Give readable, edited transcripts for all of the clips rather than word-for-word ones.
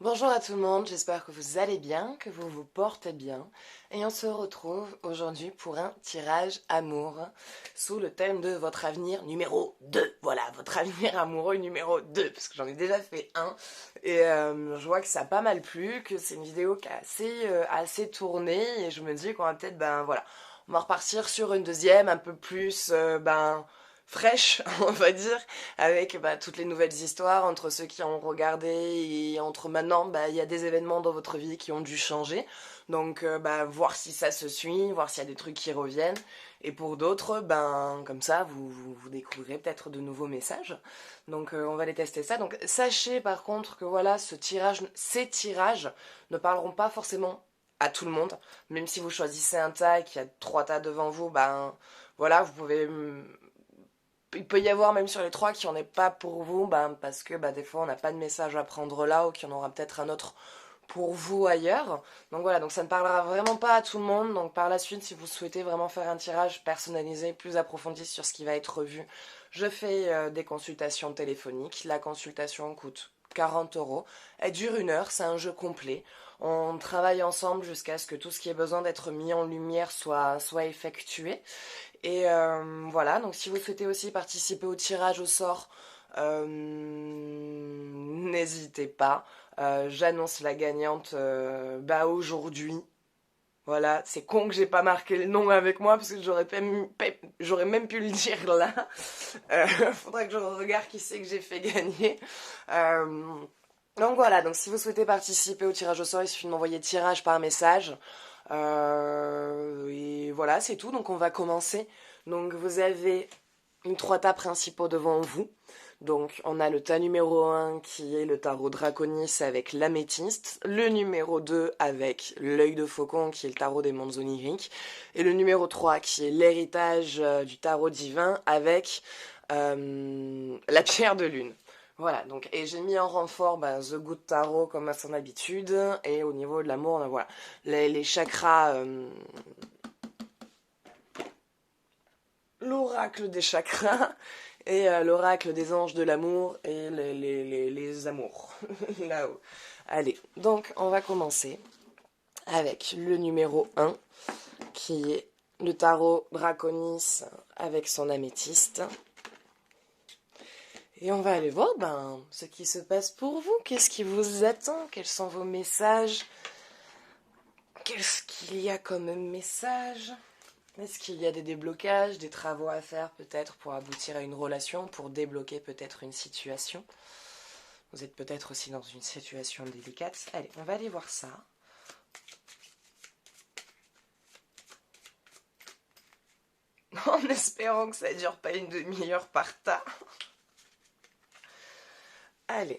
Bonjour à tout le monde, j'espère que vous allez bien, que vous vous portez bien. Et on se retrouve aujourd'hui pour un tirage amour sous le thème de votre avenir numéro 2. Voilà, votre avenir amoureux numéro 2, parce que j'en ai déjà fait un. Et je vois que ça a pas mal plu, que c'est une vidéo qui a assez tourné. Et je me dis qu'on va peut-être, voilà, on va repartir sur une deuxième, un peu plus, fraîche, on va dire, avec toutes les nouvelles histoires entre ceux qui ont regardé et entre maintenant, il y a des événements dans votre vie qui ont dû changer. Donc, voir si ça se suit, voir s'il y a des trucs qui reviennent. Et pour d'autres, comme ça, vous découvrirez peut-être de nouveaux messages. Donc, on va les tester ça. Donc, sachez par contre que voilà, ces tirages ne parleront pas forcément à tout le monde. Même si vous choisissez un tas et qu'il y a 3 tas devant vous, voilà, vous pouvez il peut y avoir même sur les 3 qui en est pas pour vous, parce que des fois on n'a pas de message à prendre là ou qu'il y en aura peut-être un autre pour vous ailleurs. Donc voilà, donc ça ne parlera vraiment pas à tout le monde. Donc par la suite, si vous souhaitez vraiment faire un tirage personnalisé, plus approfondi sur ce qui va être vu, je fais des consultations téléphoniques. La consultation coûte 40 €. Elle dure 1 heure, c'est un jeu complet. On travaille ensemble jusqu'à ce que tout ce qui est besoin d'être mis en lumière soit effectué. Et voilà, donc si vous souhaitez aussi participer au tirage au sort, n'hésitez pas. J'annonce la gagnante aujourd'hui. Voilà, c'est con que j'ai pas marqué le nom avec moi parce que j'aurais même pu le dire là. Faudrait que je regarde qui c'est que j'ai fait gagner. Euh, donc voilà, donc si vous souhaitez participer au tirage au sort, il suffit de m'envoyer tirage par message. Et voilà, c'est tout. Donc on va commencer. Donc vous avez 3 tas principaux devant vous. Donc on a le tas numéro 1 qui est le tarot Draconis avec l'améthyste, le numéro 2 avec l'œil de faucon qui est le tarot des mondes oniriques, et le numéro 3 qui est l'héritage du tarot divin avec la pierre de lune. Voilà, donc, et j'ai mis en renfort The Good Tarot comme à son habitude, et au niveau de l'amour, voilà, les chakras, l'oracle des chakras, et l'oracle des anges de l'amour, et les amours, là-haut. Allez, donc on va commencer avec le numéro 1, qui est le tarot Draconis avec son améthyste. Et on va aller voir ce qui se passe pour vous. Qu'est-ce qui vous attend? Quels sont vos messages? Qu'est-ce qu'il y a comme message? Est-ce qu'il y a des déblocages, des travaux à faire peut-être pour aboutir à une relation, pour débloquer peut-être une situation? Vous êtes peut-être aussi dans une situation délicate. Allez, on va aller voir ça. En espérant que ça ne dure pas une demi-heure par tas. Allez.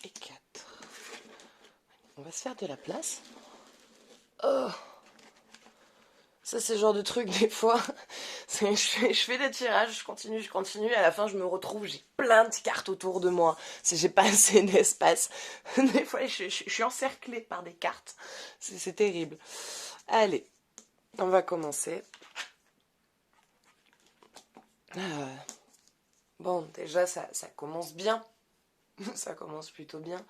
Et 4. On va se faire de la place. Oh! Ça, c'est le genre de truc, des fois, je fais des tirages, je continue, et à la fin, je me retrouve, j'ai plein de cartes autour de moi. J'ai pas assez d'espace. Des fois, je suis encerclée par des cartes. C'est terrible. Allez, on va commencer. Bon, déjà, ça commence bien. Ça commence plutôt bien.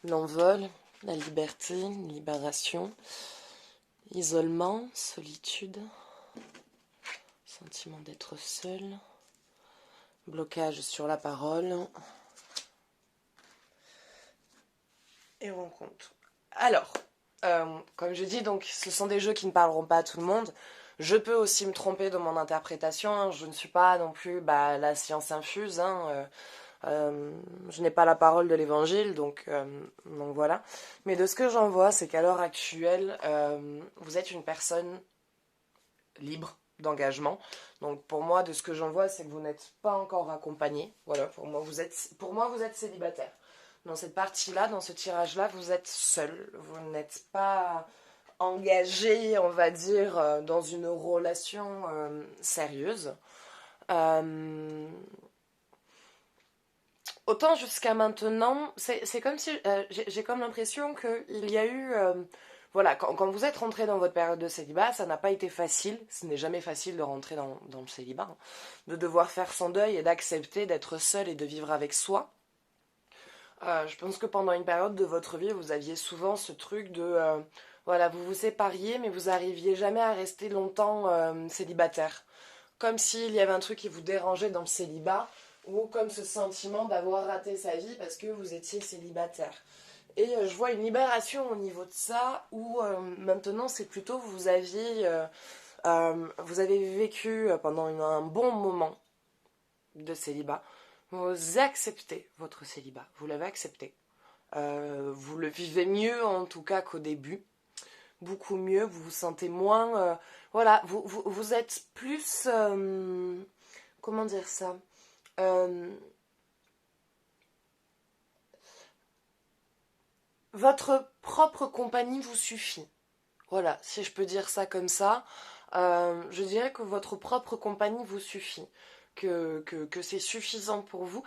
L'envol, la liberté, libération, isolement, solitude, sentiment d'être seul, blocage sur la parole et rencontre. Alors, comme je dis, donc, ce sont des jeux qui ne parleront pas à tout le monde. Je peux aussi me tromper dans mon interprétation, hein. Je ne suis pas non plus la science infuse, hein. Je n'ai pas la parole de l'évangile, donc voilà. Mais de ce que j'en vois, c'est qu'à l'heure actuelle, vous êtes une personne libre d'engagement. Donc pour moi, de ce que j'en vois, c'est que vous n'êtes pas encore accompagné. Voilà, pour moi, vous êtes célibataire. Dans cette partie-là, dans ce tirage-là, vous êtes seul. Vous n'êtes pas engagé, on va dire, dans une relation sérieuse. Euh, Autant jusqu'à maintenant, c'est comme si j'ai comme l'impression qu'il y a eu, voilà, quand vous êtes rentré dans votre période de célibat, ça n'a pas été facile. Ce n'est jamais facile de rentrer dans le célibat, hein, de devoir faire son deuil et d'accepter d'être seul et de vivre avec soi. Je pense que pendant une période de votre vie, vous aviez souvent ce truc de, voilà, vous vous sépariez, mais vous arriviez jamais à rester longtemps célibataire. Comme s'il y avait un truc qui vous dérangeait dans le célibat, ou comme ce sentiment d'avoir raté sa vie parce que vous étiez célibataire. Et je vois une libération au niveau de ça, où maintenant c'est plutôt vous avez vécu pendant un bon moment de célibat. Vous acceptez votre célibat, vous l'avez accepté. Vous le vivez mieux en tout cas qu'au début, beaucoup mieux, vous vous sentez moins... voilà, vous êtes plus... comment dire ça euh, Votre propre compagnie vous suffit. Voilà, si je peux dire ça comme ça, je dirais que votre propre compagnie vous suffit. Que c'est suffisant pour vous,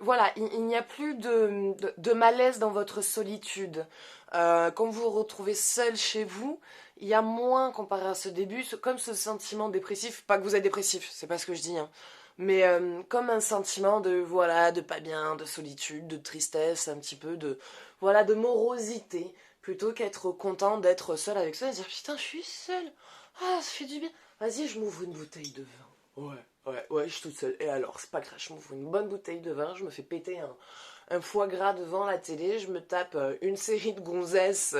voilà, il n'y a plus de malaise dans votre solitude. Quand vous vous retrouvez seul chez vous, il y a moins comparé à ce début, comme ce sentiment dépressif, pas que vous êtes dépressif, c'est pas ce que je dis, hein, mais comme un sentiment de, voilà, de pas bien, de solitude, de tristesse, un petit peu de, voilà, de morosité, plutôt qu'être content d'être seul avec soi et dire putain, je suis seule, ah, ça fait du bien, vas-y, je m'ouvre une bouteille de vin. Ouais, je suis toute seule. Et alors, c'est pas grave, je m'ouvre une bonne bouteille de vin, je me fais péter un foie gras devant la télé, je me tape une série de gonzesses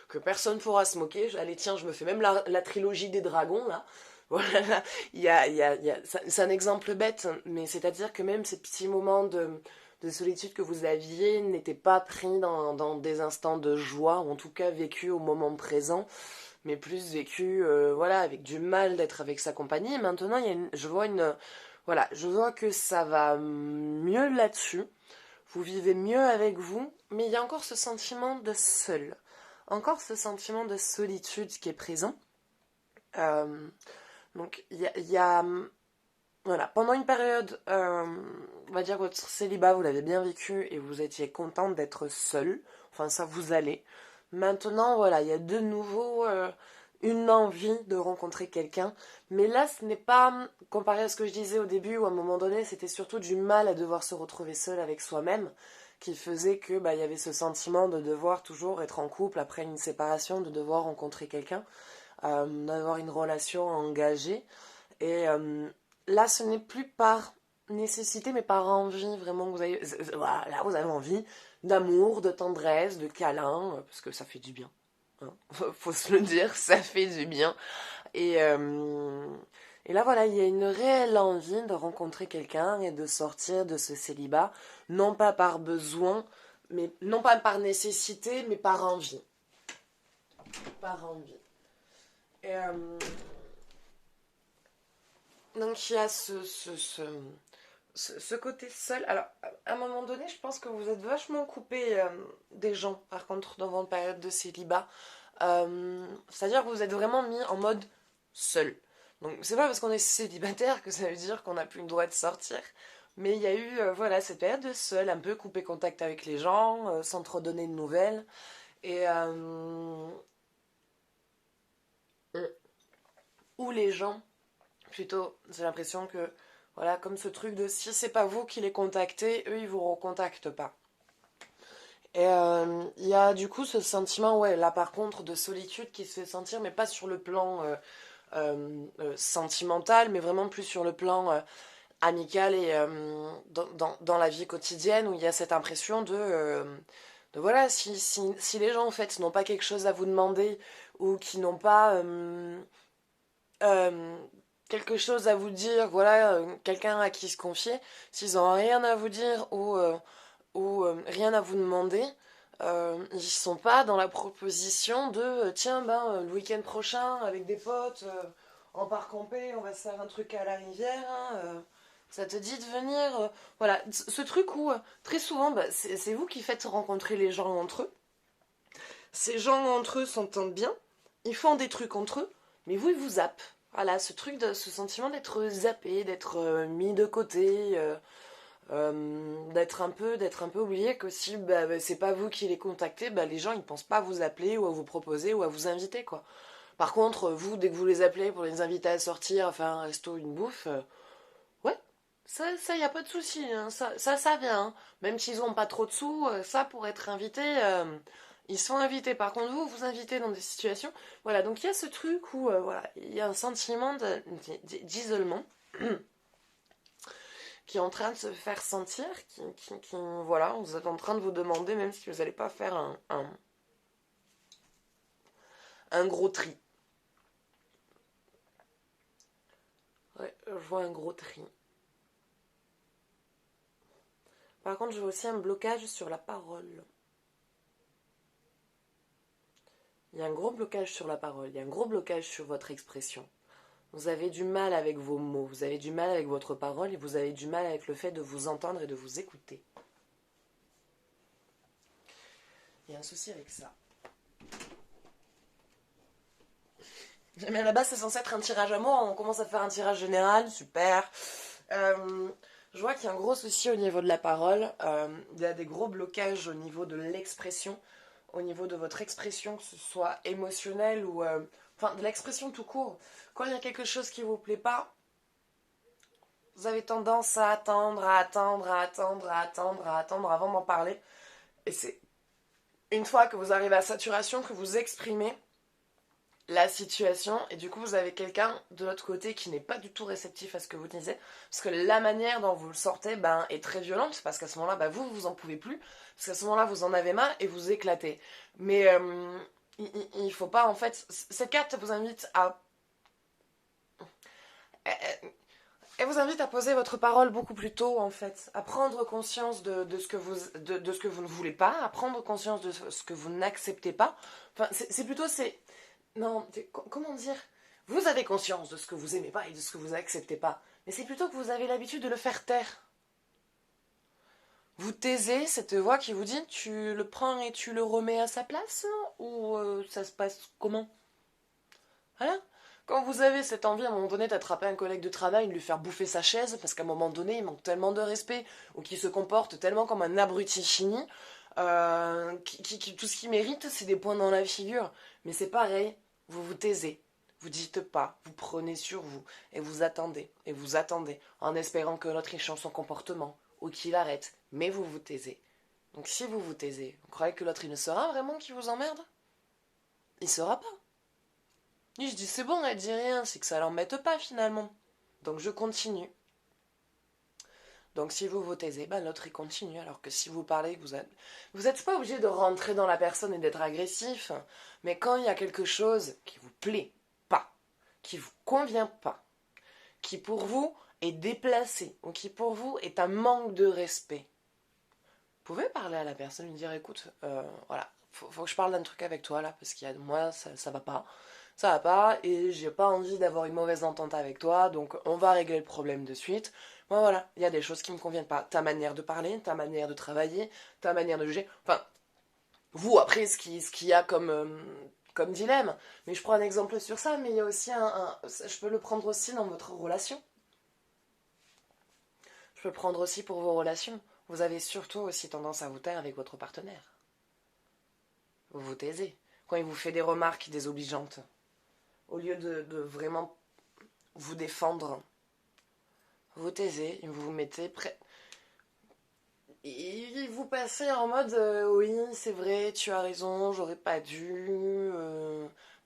que personne pourra se moquer. Allez, tiens, je me fais même la trilogie des dragons, là. Voilà, c'est un exemple bête, mais c'est-à-dire que même ces petits moments de solitude que vous aviez n'étaient pas pris dans des instants de joie, ou en tout cas vécus au moment présent, mais plus vécus, voilà, avec du mal d'être avec sa compagnie. Et maintenant, voilà, je vois que ça va mieux là-dessus. Vous vivez mieux avec vous, mais il y a encore ce sentiment de seul, encore ce sentiment de solitude qui est présent. Euh, donc voilà, pendant une période, on va dire que votre célibat, vous l'avez bien vécu et vous étiez contente d'être seule. Enfin, ça vous allait. Maintenant, voilà, il y a de nouveau une envie de rencontrer quelqu'un. Mais là, ce n'est pas, comparé à ce que je disais au début, où à un moment donné, c'était surtout du mal à devoir se retrouver seul avec soi-même, qui faisait que, bah, il y avait ce sentiment de devoir toujours être en couple après une séparation, de devoir rencontrer quelqu'un, d'avoir une relation engagée. Et là, ce n'est plus par nécessité, mais par envie, vraiment, que vous avez, voilà, là, vous avez envie d'amour, de tendresse, de câlin, parce que ça fait du bien. Hein. Faut se le dire, ça fait du bien. Et, euh, et là, voilà, il y a une réelle envie de rencontrer quelqu'un et de sortir de ce célibat, non pas par besoin, mais non pas par nécessité, mais par envie. Par envie. Et, donc il y a ce côté seul. Alors, à un moment donné, je pense que vous êtes vachement coupé des gens, par contre, dans votre période de célibat. C'est-à-dire que vous êtes vraiment mis en mode seul. Donc, c'est pas parce qu'on est célibataire que ça veut dire qu'on n'a plus le droit de sortir. Mais il y a eu, voilà, cette période de seul, un peu coupé contact avec les gens, sans trop donner de nouvelles. Et où les gens, plutôt, j'ai l'impression que, voilà, comme ce truc de si c'est pas vous qui les contactez, eux, ils vous recontactent pas. Et il y a du coup ce sentiment, ouais, là par contre, de solitude qui se fait sentir, mais pas sur le plan sentimental, mais vraiment plus sur le plan amical et dans la vie quotidienne, où il y a cette impression de voilà, si les gens en fait n'ont pas quelque chose à vous demander, ou qui n'ont pas euh, quelque chose à vous dire, voilà, quelqu'un à qui se confier, s'ils n'ont rien à vous dire ou rien à vous demander, ils sont pas dans la proposition de tiens, ben, le week-end prochain, avec des potes, en parc campé, on va se faire un truc à la rivière, hein, ça te dit de venir voilà, ce truc où très souvent, bah, c'est vous qui faites rencontrer les gens entre eux. Ces gens entre eux s'entendent bien, ils font des trucs entre eux, mais vous, ils vous zappent. Voilà, ce sentiment d'être zappé, d'être mis de côté, d'être un peu oublié, que si c'est pas vous qui les contactez, les gens ils pensent pas à vous appeler ou à vous proposer ou à vous inviter quoi. Par contre, vous, dès que vous les appelez pour les inviter à sortir, à faire un resto, une bouffe, ouais, ça y a pas de souci, hein, ça vient. Hein. Même s'ils ont pas trop de sous, ça pour être invité, ils sont invités. Par contre, vous invitez dans des situations, voilà. Donc il y a ce truc où, voilà, il y a un sentiment d'isolement qui est en train de se faire sentir, voilà, vous êtes en train de vous demander même si vous n'allez pas faire un gros tri. Ouais, je vois un gros tri. Par contre, je vois aussi un blocage sur la parole. Il y a un gros blocage sur la parole, il y a un gros blocage sur votre expression. Vous avez du mal avec vos mots, vous avez du mal avec votre parole et vous avez du mal avec le fait de vous entendre et de vous écouter. Il y a un souci avec ça. Mais là-bas, c'est censé être un tirage amour. On commence à faire un tirage général, super. Je vois qu'il y a un gros souci au niveau de la parole. Il y a des gros blocages au niveau de l'expression, au niveau de votre expression, que ce soit émotionnel ou... enfin, de l'expression tout court. Quand il y a quelque chose qui ne vous plaît pas, vous avez tendance à attendre avant d'en parler. Et c'est une fois que vous arrivez à saturation que vous exprimez la situation, et du coup vous avez quelqu'un de l'autre côté qui n'est pas du tout réceptif à ce que vous disiez, parce que la manière dont vous le sortez est très violente, parce qu'à ce moment-là vous en pouvez plus, parce qu'à ce moment-là vous en avez marre et vous éclatez. Mais il faut pas en fait, cette carte vous invite à... Elle vous invite à poser votre parole beaucoup plus tôt en fait, à prendre conscience de ce que vous ne voulez pas, à prendre conscience de ce que vous n'acceptez pas. Enfin, c'est plutôt... Non, comment dire? Vous avez conscience de ce que vous aimez pas et de ce que vous acceptez pas, mais c'est plutôt que vous avez l'habitude de le faire taire. Vous taisez cette voix qui vous dit tu le prends et tu le remets à sa place, ou ça se passe comment? Voilà. Quand vous avez cette envie à un moment donné d'attraper un collègue de travail, de lui faire bouffer sa chaise, parce qu'à un moment donné il manque tellement de respect, ou qu'il se comporte tellement comme un abruti fini, tout ce qu'il mérite c'est des points dans la figure. Mais c'est pareil, vous vous taisez, vous dites pas, vous prenez sur vous, et vous attendez, en espérant que l'autre y change son comportement, ou qu'il arrête, mais vous vous taisez. Donc si vous vous taisez, vous croyez que l'autre il ne saura vraiment qu'il vous emmerde? Il saura pas. Et je dis c'est bon, elle dit rien, c'est que ça l'embête pas finalement. Donc je continue. Donc si vous vous taisez, l'autre il continue. Alors que si vous parlez, vous êtes pas obligé de rentrer dans la personne et d'être agressif. Mais quand il y a quelque chose qui vous plaît pas, qui vous convient pas, qui pour vous est déplacé, ou qui pour vous est un manque de respect, vous pouvez parler à la personne et lui dire écoute, voilà, faut que je parle d'un truc avec toi là, parce qu'il y a moi ça va pas. Ça va pas et j'ai pas envie d'avoir une mauvaise entente avec toi, donc on va régler le problème de suite. Moi voilà, il y a des choses qui me conviennent pas. Ta manière de parler, ta manière de travailler, ta manière de juger. Enfin, vous après ce qu'il y a comme dilemme. Mais je prends un exemple sur ça, mais il y a aussi je peux le prendre aussi dans votre relation. Je peux le prendre aussi pour vos relations. Vous avez surtout aussi tendance à vous taire avec votre partenaire. Vous vous taisez. Quand il vous fait des remarques désobligeantes, au lieu de vraiment vous défendre, vous taisez, vous vous mettez prêt. Et vous passez en mode oui, c'est vrai, tu as raison, j'aurais pas dû,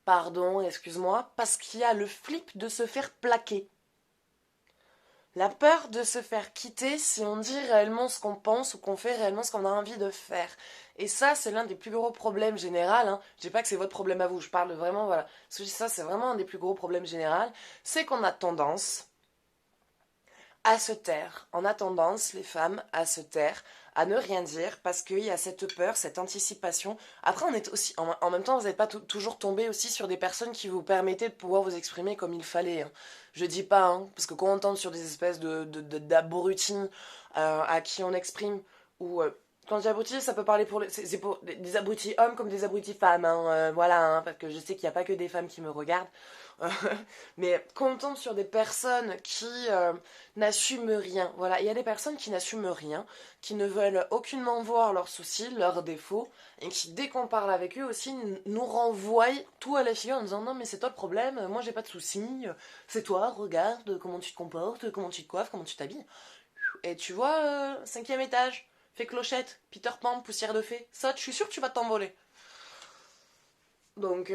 pardon, excuse-moi, parce qu'il y a le flip de se faire plaquer. La peur de se faire quitter si on dit réellement ce qu'on pense ou qu'on fait réellement ce qu'on a envie de faire. Et ça, c'est l'un des plus gros problèmes généraux. Hein. Je dis pas que c'est votre problème à vous, je parle vraiment, voilà. Ça, c'est vraiment un des plus gros problèmes généraux. C'est qu'on a tendance à se taire. On a tendance, les femmes, à se taire, à ne rien dire, parce qu'il y a cette peur, cette anticipation. Après, on est aussi, en même temps, vous n'êtes pas toujours tombé aussi sur des personnes qui vous permettaient de pouvoir vous exprimer comme il fallait. Hein. Je dis pas, hein, parce que quand on tombe sur des espèces d'abrutis à qui on exprime, ou Quand je dis abruti, ça peut parler pour c'est pour des abrutis hommes comme des abrutis femmes, hein, voilà, hein, parce que je sais qu'il n'y a pas que des femmes qui me regardent. Mais quand on tombe sur des personnes qui n'assument rien, voilà, il y a des personnes qui n'assument rien, qui ne veulent aucunement voir leurs soucis, leurs défauts, et qui, dès qu'on parle avec eux aussi, nous renvoient tout à la figure en disant non mais c'est toi le problème, moi j'ai pas de soucis, c'est toi, regarde comment tu te comportes, comment tu te coiffes, comment tu t'habilles. Et tu vois, cinquième étage, fais clochette, Peter Pan, poussière de fée, saute, je suis sûre que tu vas t'envoler. Donc,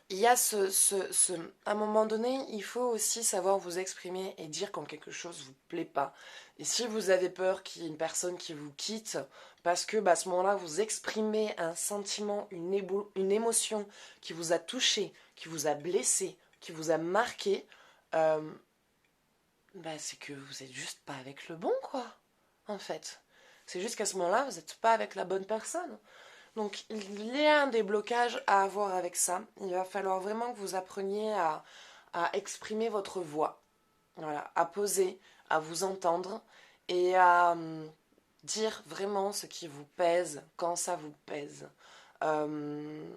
il y a à un moment donné, il faut aussi savoir vous exprimer et dire quand quelque chose vous plaît pas. Et si vous avez peur qu'il y ait une personne qui vous quitte, parce que à ce moment-là, vous exprimez un sentiment, une émotion qui vous a touché, qui vous a blessé, qui vous a marqué, euh, c'est que vous êtes juste pas avec le bon, quoi, en fait. C'est juste qu'à ce moment-là, vous n'êtes pas avec la bonne personne. Donc, il y a un déblocage à avoir avec ça. Il va falloir vraiment que vous appreniez à exprimer votre voix. Voilà, à poser, à vous entendre et à dire vraiment ce qui vous pèse quand ça vous pèse. Euh,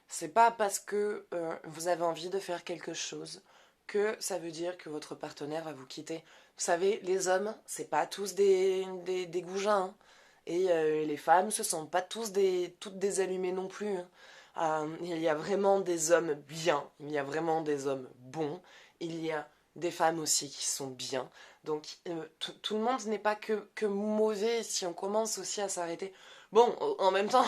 c'est pas parce que vous avez envie de faire quelque chose que ça veut dire que votre partenaire va vous quitter. Vous savez, les hommes, c'est pas tous des goujats, hein. Et les femmes, ce sont pas toutes des allumées non plus, hein. Il y a vraiment des hommes bien, il y a vraiment des hommes bons, il y a des femmes aussi qui sont bien. Donc tout le monde n'est pas que mauvais si on commence aussi à s'arrêter. Bon, en même temps,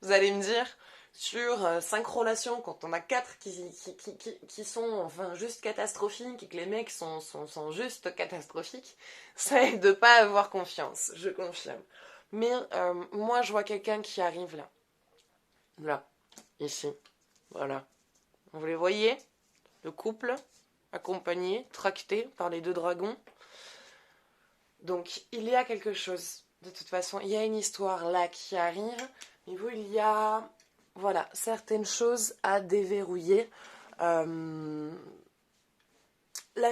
vous allez me dire, sur 5 relations, quand on a 4 qui sont enfin juste catastrophiques et que les mecs sont juste catastrophiques, ça aide de pas avoir confiance, je confirme. Mais moi, je vois quelqu'un qui arrive là. Là, ici. Voilà. Vous les voyez? Le couple, accompagné, tracté par les deux dragons. Donc, il y a quelque chose. De toute façon, il y a une histoire là qui arrive. Mais vous, il y a voilà, certaines choses à déverrouiller. Là,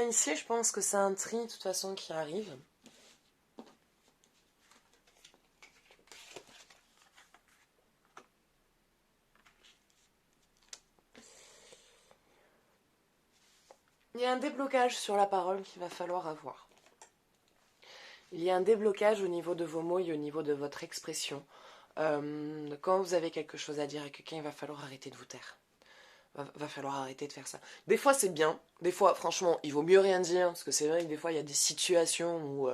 ici, je pense que c'est un tri, de toute façon, qui arrive. Il y a un déblocage sur la parole qu'il va falloir avoir. Il y a un déblocage au niveau de vos mots et au niveau de votre expression. Quand vous avez quelque chose à dire à quelqu'un, il va falloir arrêter de vous taire. Va falloir arrêter de faire ça. Des fois, c'est bien. Des fois, franchement, il vaut mieux rien dire. Parce que c'est vrai que des fois, il y a des situations où...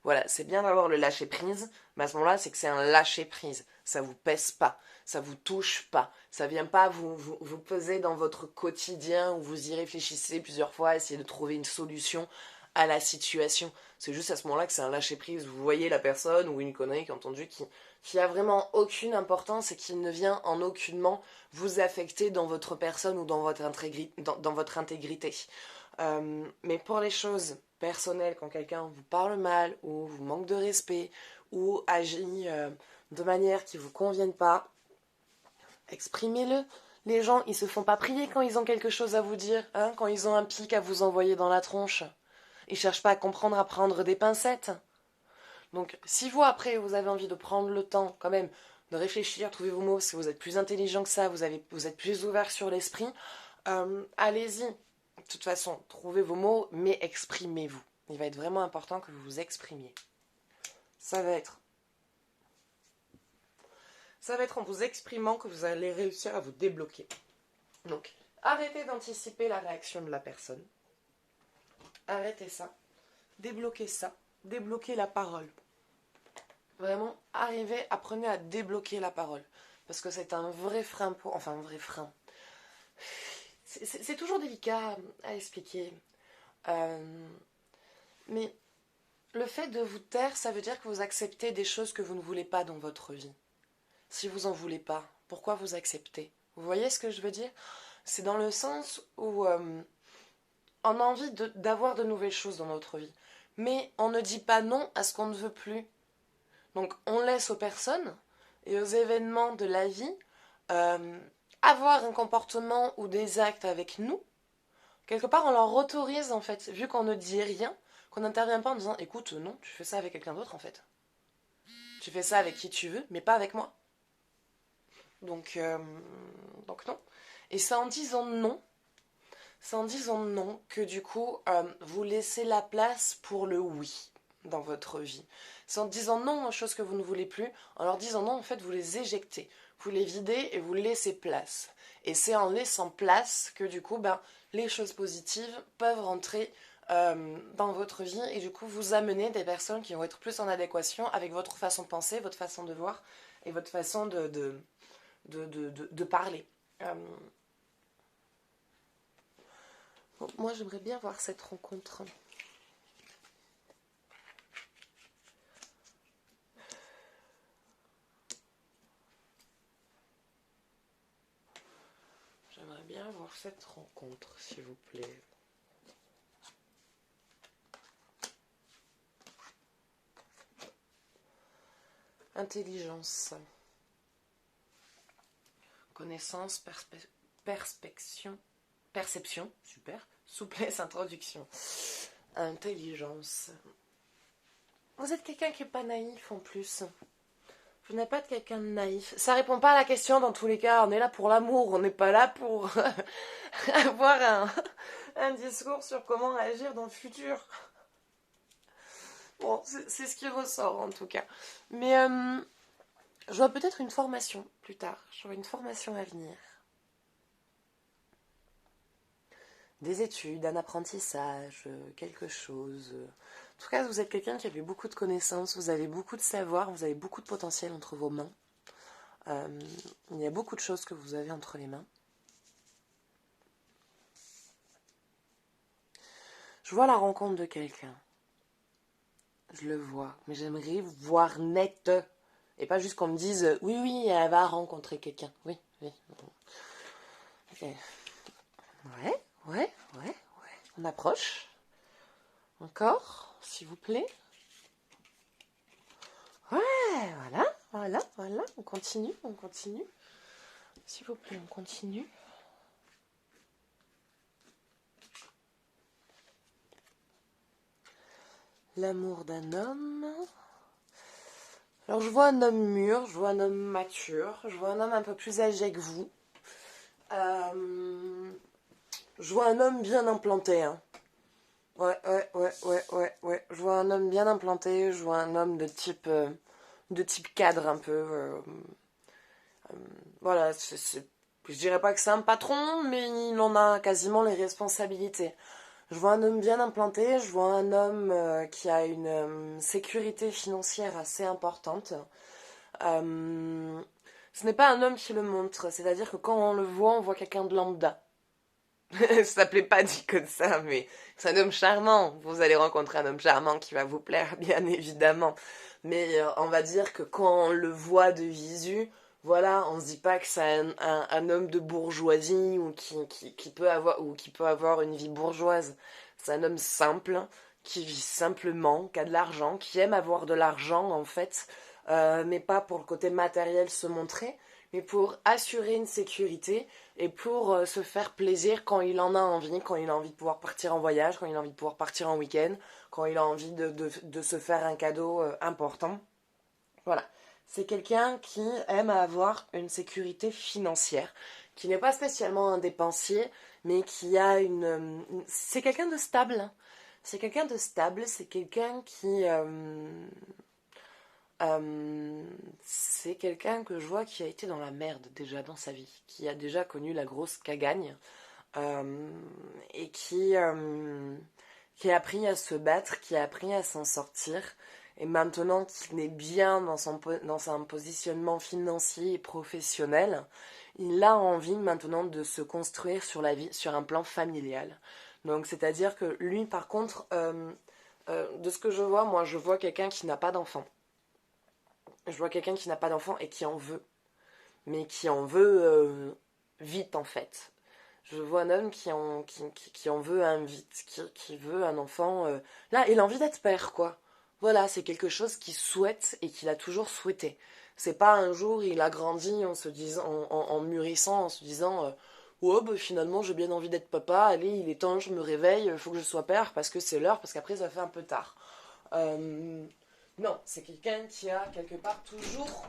voilà, c'est bien d'avoir le lâcher-prise. Mais à ce moment-là, c'est que c'est un lâcher-prise. Ça vous pèse pas. Ça vous touche pas. Ça vient pas vous peser dans votre quotidien où vous y réfléchissez plusieurs fois, essayez de trouver une solution à la situation. C'est juste à ce moment-là que c'est un lâcher-prise. Vous voyez la personne ou une connerie qui a entendu qui a vraiment aucune importance et qui ne vient en aucunement vous affecter dans votre personne ou dans votre intégrité. Mais pour les choses personnelles, quand quelqu'un vous parle mal ou vous manque de respect ou agit de manière qui ne vous convienne pas, exprimez-le. Les gens, ils se font pas prier quand ils ont quelque chose à vous dire, hein, quand ils ont un pic à vous envoyer dans la tronche. Ils cherchent pas à comprendre, à prendre des pincettes. Donc, si vous, après, vous avez envie de prendre le temps, quand même, de réfléchir, trouver vos mots, parce que vous êtes plus intelligent que ça, vous êtes plus ouvert sur l'esprit, allez-y. De toute façon, trouvez vos mots, mais exprimez-vous. Il va être vraiment important que vous vous exprimiez. Ça va être en vous exprimant que vous allez réussir à vous débloquer. Donc, arrêtez d'anticiper la réaction de la personne. Arrêtez ça. Débloquez la parole. Vraiment, apprenez à débloquer la parole. Parce que c'est un vrai frein enfin, un vrai frein. C'est toujours délicat à expliquer. Mais le fait de vous taire, ça veut dire que vous acceptez des choses que vous ne voulez pas dans votre vie. Si vous en voulez pas, pourquoi vous acceptez? Vous voyez ce que je veux dire? C'est dans le sens où on a envie d'avoir de nouvelles choses dans notre vie. Mais on ne dit pas non à ce qu'on ne veut plus. Donc on laisse aux personnes et aux événements de la vie avoir un comportement ou des actes avec nous. Quelque part, on leur autorise, en fait, vu qu'on ne dit rien, qu'on n'intervient pas en disant écoute, non, tu fais ça avec quelqu'un d'autre en fait. Tu fais ça avec qui tu veux, mais pas avec moi. Donc, donc non. Et c'est en disant non que du coup, vous laissez la place pour le oui dans votre vie. C'est en disant non aux choses que vous ne voulez plus, en leur disant non, en fait, vous les éjectez, vous les videz et vous laissez place. Et c'est en laissant place que du coup, les choses positives peuvent rentrer dans votre vie et du coup vous amener des personnes qui vont être plus en adéquation avec votre façon de penser, votre façon de voir et votre façon de parler. Bon, moi j'aimerais bien voir cette rencontre. J'aimerais bien voir cette rencontre, s'il vous plaît. Intelligence. Connaissance, perception, super. Souplesse, introduction. Intelligence. Vous êtes quelqu'un qui n'est pas naïf en plus. Vous n'êtes pas de quelqu'un de naïf. Ça répond pas à la question dans tous les cas. On est là pour l'amour, on n'est pas là pour avoir un discours sur comment agir dans le futur. Bon, c'est ce qui ressort en tout cas. Mais je vois peut-être une formation plus tard. Je vois une formation à venir. Des études, un apprentissage, quelque chose. En tout cas, vous êtes quelqu'un qui avait beaucoup de connaissances, vous avez beaucoup de savoir, vous avez beaucoup de potentiel entre vos mains. Il y a beaucoup de choses que vous avez entre les mains. Je vois la rencontre de quelqu'un. Je le vois, mais j'aimerais voir net. Et pas juste qu'on me dise oui, oui, elle va rencontrer quelqu'un. Oui, oui. Okay. Ouais. On approche. Encore, s'il vous plaît. Ouais, voilà. On continue. S'il vous plaît, on continue. L'amour d'un homme. Alors je vois un homme mûr, je vois un homme mature, je vois un homme un peu plus âgé que vous. Je vois un homme bien implanté. Hein. Ouais. Je vois un homme bien implanté, je vois un homme de type cadre un peu. Voilà, je dirais pas que c'est un patron, mais il en a quasiment les responsabilités. Je vois un homme bien implanté, je vois un homme qui a une sécurité financière assez importante. Ce n'est pas un homme qui le montre, c'est-à-dire que quand on le voit, on voit quelqu'un de lambda. Ça plaît pas dit comme ça, mais c'est un homme charmant. Vous allez rencontrer un homme charmant qui va vous plaire, bien évidemment. Mais on va dire que quand on le voit de visu, voilà, on se dit pas que c'est un homme de bourgeoisie ou qui peut avoir une vie bourgeoise. C'est un homme simple, qui vit simplement, qui a de l'argent, qui aime avoir de l'argent en fait, mais pas pour le côté matériel se montrer, mais pour assurer une sécurité et pour se faire plaisir quand il en a envie, quand il a envie de pouvoir partir en voyage, quand il a envie de pouvoir partir en week-end, quand il a envie de se faire un cadeau important. Voilà. C'est quelqu'un qui aime avoir une sécurité financière, qui n'est pas spécialement un dépensier, mais qui a c'est quelqu'un de stable. C'est quelqu'un de stable, c'est quelqu'un qui... c'est quelqu'un que je vois qui a été dans la merde déjà dans sa vie, qui a déjà connu la grosse cagagne et qui a appris à se battre, qui a appris à s'en sortir. Et maintenant qu'il est bien dans un positionnement financier et professionnel, il a envie maintenant de se construire sur la vie, sur un plan familial. Donc c'est-à-dire que lui par contre, de ce que je vois, moi je vois quelqu'un qui n'a pas d'enfant. Je vois quelqu'un qui n'a pas d'enfant et qui en veut. Mais qui en veut vite en fait. Je vois un homme qui en veut un vite, qui veut un enfant. Là, il a envie d'être père, quoi. Voilà, c'est quelque chose qu'il souhaite et qu'il a toujours souhaité. C'est pas un jour il a grandi en se disant, en mûrissant, en se disant oh bah finalement j'ai bien envie d'être papa, allez il est temps, je me réveille, il faut que je sois père parce que c'est l'heure, parce qu'après ça fait un peu tard. Euh, non, c'est quelqu'un qui a quelque part toujours,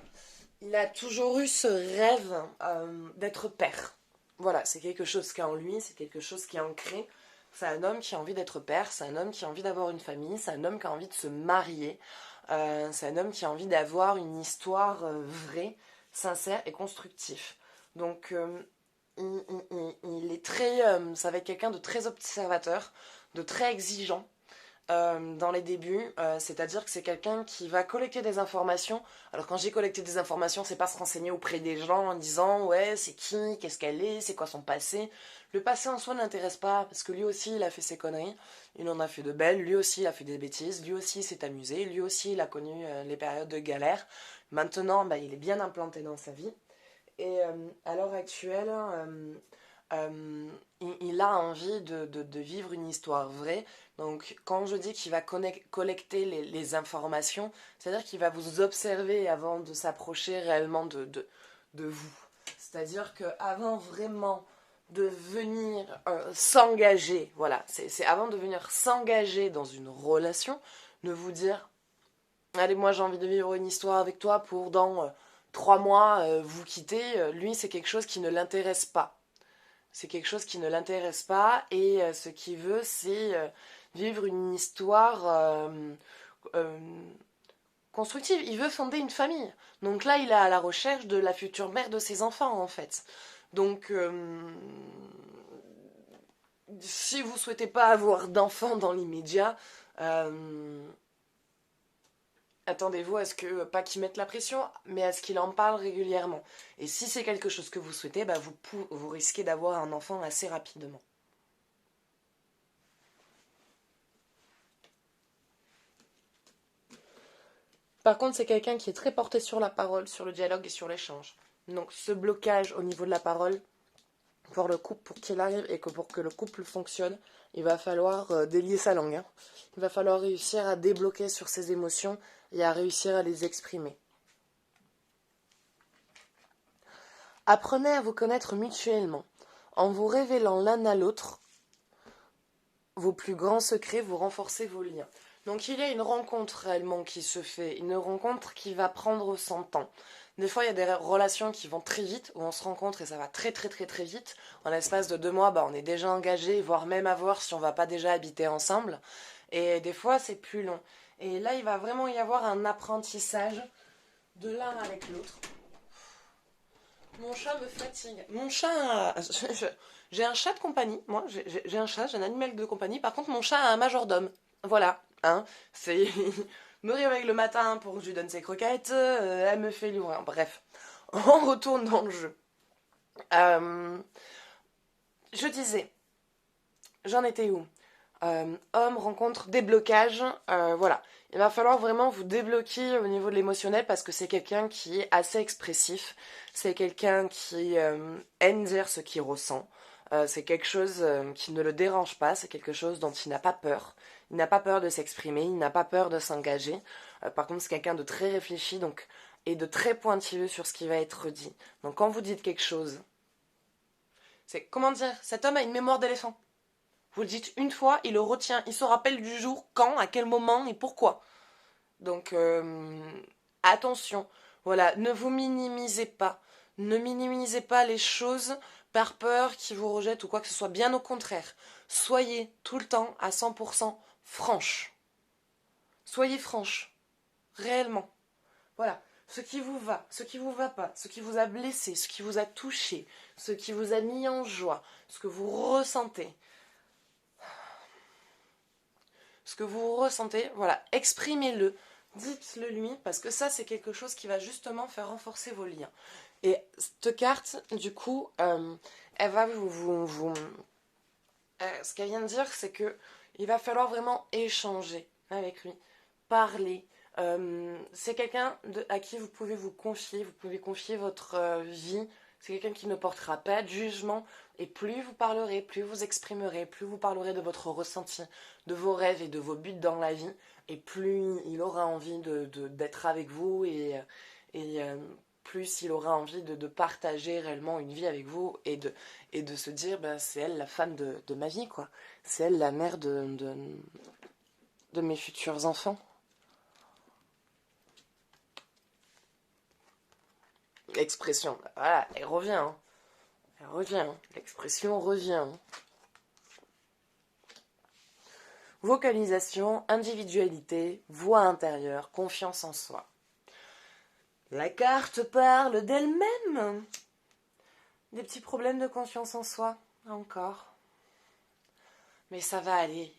il a toujours eu ce rêve d'être père. Voilà, c'est quelque chose qui est en lui, c'est quelque chose qui est ancré. C'est un homme qui a envie d'être père, c'est un homme qui a envie d'avoir une famille, c'est un homme qui a envie de se marier, c'est un homme qui a envie d'avoir une histoire vraie, sincère et constructive. Donc il est très, ça va être quelqu'un de très observateur, de très exigeant dans les débuts, c'est-à-dire que c'est quelqu'un qui va collecter des informations. Alors quand j'ai collecté des informations, c'est pas se renseigner auprès des gens en disant ouais c'est qui, qu'est-ce qu'elle est, c'est quoi son passé. Le passé en soi ne l'intéresse pas parce que lui aussi il a fait ses conneries, il en a fait de belles, lui aussi il a fait des bêtises, lui aussi il s'est amusé, lui aussi il a connu les périodes de galère. Maintenant bah, il est bien implanté dans sa vie et à l'heure actuelle il a envie de vivre une histoire vraie. Donc, quand je dis qu'il va collecter les informations, c'est-à-dire qu'il va vous observer avant de s'approcher réellement de vous. C'est-à-dire qu'avant vraiment de venir s'engager, voilà, c'est avant de venir s'engager dans une relation, de vous dire, allez, moi j'ai envie de vivre une histoire avec toi pour dans 3 mois vous quitter, lui c'est quelque chose qui ne l'intéresse pas. C'est quelque chose qui ne l'intéresse pas et ce qu'il veut, c'est vivre une histoire euh, constructive. Il veut fonder une famille. Donc là, il est à la recherche de la future mère de ses enfants, en fait. Donc, si vous souhaitez pas avoir d'enfants dans l'immédiat, euh, attendez-vous à ce que, pas qu'il mette la pression, mais à ce qu'il en parle régulièrement. Et si c'est quelque chose que vous souhaitez, bah vous risquez d'avoir un enfant assez rapidement. Par contre, c'est quelqu'un qui est très porté sur la parole, sur le dialogue et sur l'échange. Donc ce blocage au niveau de la parole, pour le couple, pour qu'il arrive et que pour que le couple fonctionne, il va falloir délier sa langue. Hein. Il va falloir réussir à débloquer sur ses émotions et à réussir à les exprimer. Apprenez à vous connaître mutuellement. En vous révélant l'un à l'autre vos plus grands secrets, vous renforcez vos liens. Donc il y a une rencontre réellement qui se fait, une rencontre qui va prendre son temps. Des fois, il y a des relations qui vont très vite, où on se rencontre et ça va très très très très vite. En l'espace de 2 mois, bah, on est déjà engagé, voire même à voir si on va pas déjà habiter ensemble. Et des fois, c'est plus long. Et là, il va vraiment y avoir un apprentissage de l'un avec l'autre. Mon chat me fatigue. Mon chat, j'ai un chat de compagnie. Moi, j'ai un chat, j'ai un animal de compagnie. Par contre, mon chat a un majordome. Voilà, hein. C'est me réveille le matin pour que je lui donne ses croquettes. Elle me fait l'ouvrir. Bref, on retourne dans le jeu. Euh, je disais, j'en étais où Homme, rencontre, déblocage. Voilà. Il va falloir vraiment vous débloquer au niveau de l'émotionnel parce que c'est quelqu'un qui est assez expressif. C'est quelqu'un qui aime dire ce qu'il ressent. C'est quelque chose qui ne le dérange pas. C'est quelque chose dont il n'a pas peur. Il n'a pas peur de s'exprimer. Il n'a pas peur de s'engager. Par contre, c'est quelqu'un de très réfléchi donc, et de très pointilleux sur ce qui va être dit. Donc quand vous dites quelque chose, c'est comment dire, cet homme a une mémoire d'éléphant. Vous le dites une fois, il le retient, il se rappelle du jour, quand, à quel moment et pourquoi. Donc attention, voilà, ne vous minimisez pas. Ne minimisez pas les choses par peur qu'ils vous rejettent ou quoi que ce soit. Bien au contraire, soyez tout le temps à 100% franche. Soyez franche, réellement. Voilà, ce qui vous va, ce qui vous va pas, ce qui vous a blessé, ce qui vous a touché, ce qui vous a mis en joie, ce que vous ressentez. Ce que vous ressentez, voilà, exprimez-le, dites-le lui, parce que ça, c'est quelque chose qui va justement faire renforcer vos liens. Et cette carte, du coup, elle va ce qu'elle vient de dire, c'est que il va falloir vraiment échanger avec lui, parler. C'est quelqu'un à qui vous pouvez confier votre vie. C'est quelqu'un qui ne portera pas de jugement. Et plus vous parlerez, plus vous exprimerez, plus vous parlerez de votre ressenti, de vos rêves et de vos buts dans la vie, et plus il aura envie d'être avec vous et plus il aura envie de partager réellement une vie avec vous et de se dire, ben, c'est elle la femme de ma vie, quoi. C'est elle la mère de mes futurs enfants. L'expression, voilà, elle revient. Hein. Elle revient, hein. L'expression revient. Hein. Vocalisation, individualité, voix intérieure, confiance en soi. La carte parle d'elle-même. Des petits problèmes de confiance en soi, encore. Mais ça va aller.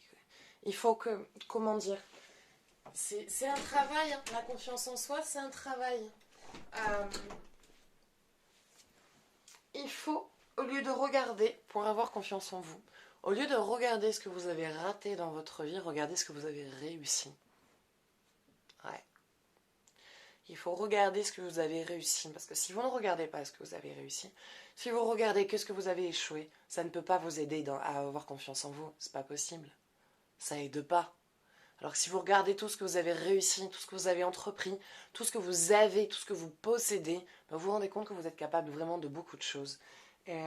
Il faut que, comment dire, c'est un travail, hein. La confiance en soi, c'est un travail. Il faut, au lieu de regarder, pour avoir confiance en vous, au lieu de regarder ce que vous avez raté dans votre vie, regardez ce que vous avez réussi. Ouais. Il faut regarder ce que vous avez réussi. Parce que si vous ne regardez pas ce que vous avez réussi, si vous regardez que ce que vous avez échoué, ça ne peut pas vous aider à avoir confiance en vous. C'est pas possible. Ça aide pas. Alors que si vous regardez tout ce que vous avez réussi, tout ce que vous avez entrepris, tout ce que vous avez, tout ce que vous possédez, ben vous vous rendez compte que vous êtes capable vraiment de beaucoup de choses. Et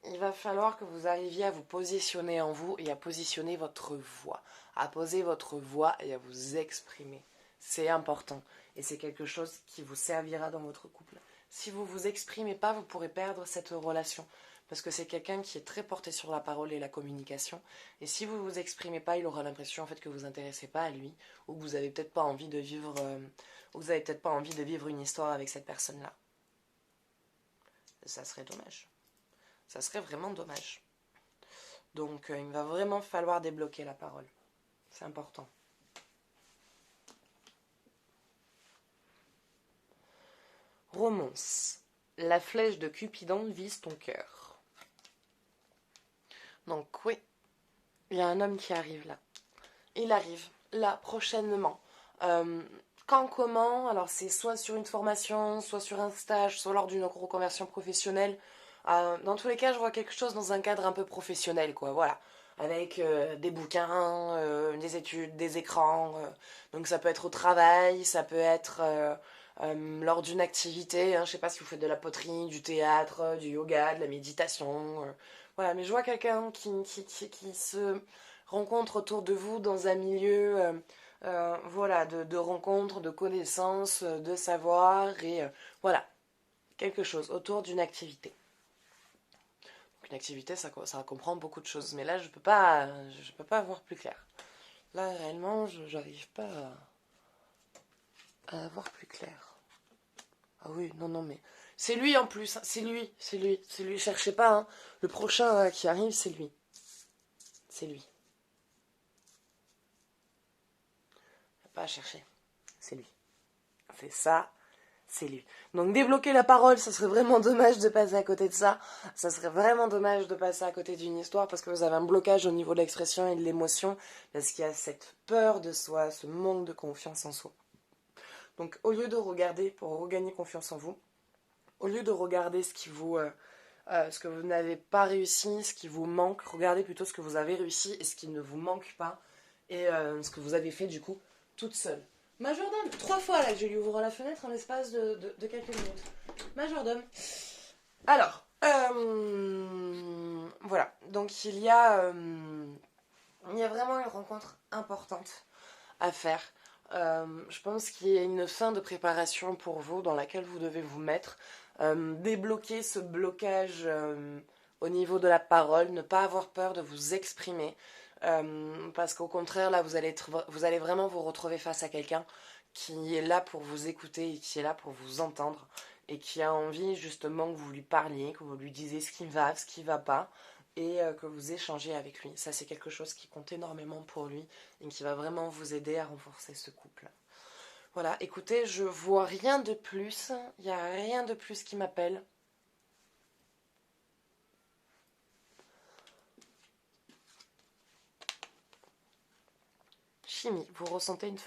il va falloir que vous arriviez à vous positionner en vous et à positionner votre voix. À poser votre voix et à vous exprimer. C'est important. Et c'est quelque chose qui vous servira dans votre couple. Si vous ne vous exprimez pas, vous pourrez perdre cette relation. Parce que c'est quelqu'un qui est très porté sur la parole et la communication. Et si vous ne vous exprimez pas, il aura l'impression en fait que vous vous intéressez pas à lui. Ou que vous n'avez peut-être pas envie de vivre une histoire avec cette personne-là. Ça serait dommage. Ça serait vraiment dommage. Donc il va vraiment falloir débloquer la parole. C'est important. Romance. La flèche de Cupidon vise ton cœur. Donc oui, il y a un homme qui arrive là. Il arrive là prochainement. Quand, comment? Alors c'est soit sur une formation, soit sur un stage, soit lors d'une reconversion professionnelle. Dans tous les cas, je vois quelque chose dans un cadre un peu professionnel, quoi. Voilà. Avec des bouquins, des études, des écrans. Donc ça peut être au travail, ça peut être lors d'une activité. Hein, je sais pas si vous faites de la poterie, du théâtre, du yoga, de la méditation. Voilà, mais je vois quelqu'un qui se rencontre autour de vous dans un milieu voilà, de rencontres, de connaissances, de savoir et voilà, quelque chose autour d'une activité. Donc une activité, ça comprend beaucoup de choses, mais là, je peux pas voir plus clair. Là, réellement, j'arrive pas à voir plus clair. Ah oui, non, mais c'est lui en plus, hein. C'est lui. Cherchez pas, hein. Le prochain qui arrive, c'est lui. C'est lui. Pas à chercher, c'est lui. C'est ça, c'est lui. Donc débloquer la parole, ça serait vraiment dommage de passer à côté de ça. Ça serait vraiment dommage de passer à côté d'une histoire parce que vous avez un blocage au niveau de l'expression et de l'émotion, parce qu'il y a cette peur de soi, ce manque de confiance en soi. Donc au lieu de regarder pour regagner confiance en vous, au lieu de regarder ce que vous n'avez pas réussi, ce qui vous manque, regardez plutôt ce que vous avez réussi et ce qui ne vous manque pas et ce que vous avez fait du coup toute seule. Majordome, 3 fois là que je lui ouvre la fenêtre en l'espace de quelques minutes. Majordome. Alors, voilà. Donc il y a vraiment une rencontre importante à faire. Je pense qu'il y a une fin de préparation pour vous dans laquelle vous devez vous mettre. Débloquer ce blocage au niveau de la parole, ne pas avoir peur de vous exprimer. Parce qu'au contraire, là, vous allez vraiment vous retrouver face à quelqu'un qui est là pour vous écouter et qui est là pour vous entendre et qui a envie justement que vous lui parliez, que vous lui disiez ce qui va pas et que vous échangez avec lui. Ça, c'est quelque chose qui compte énormément pour lui et qui va vraiment vous aider à renforcer ce couple. Voilà, écoutez, je vois rien de plus, il n'y a rien de plus qui m'appelle. Chimie, vous ressentez une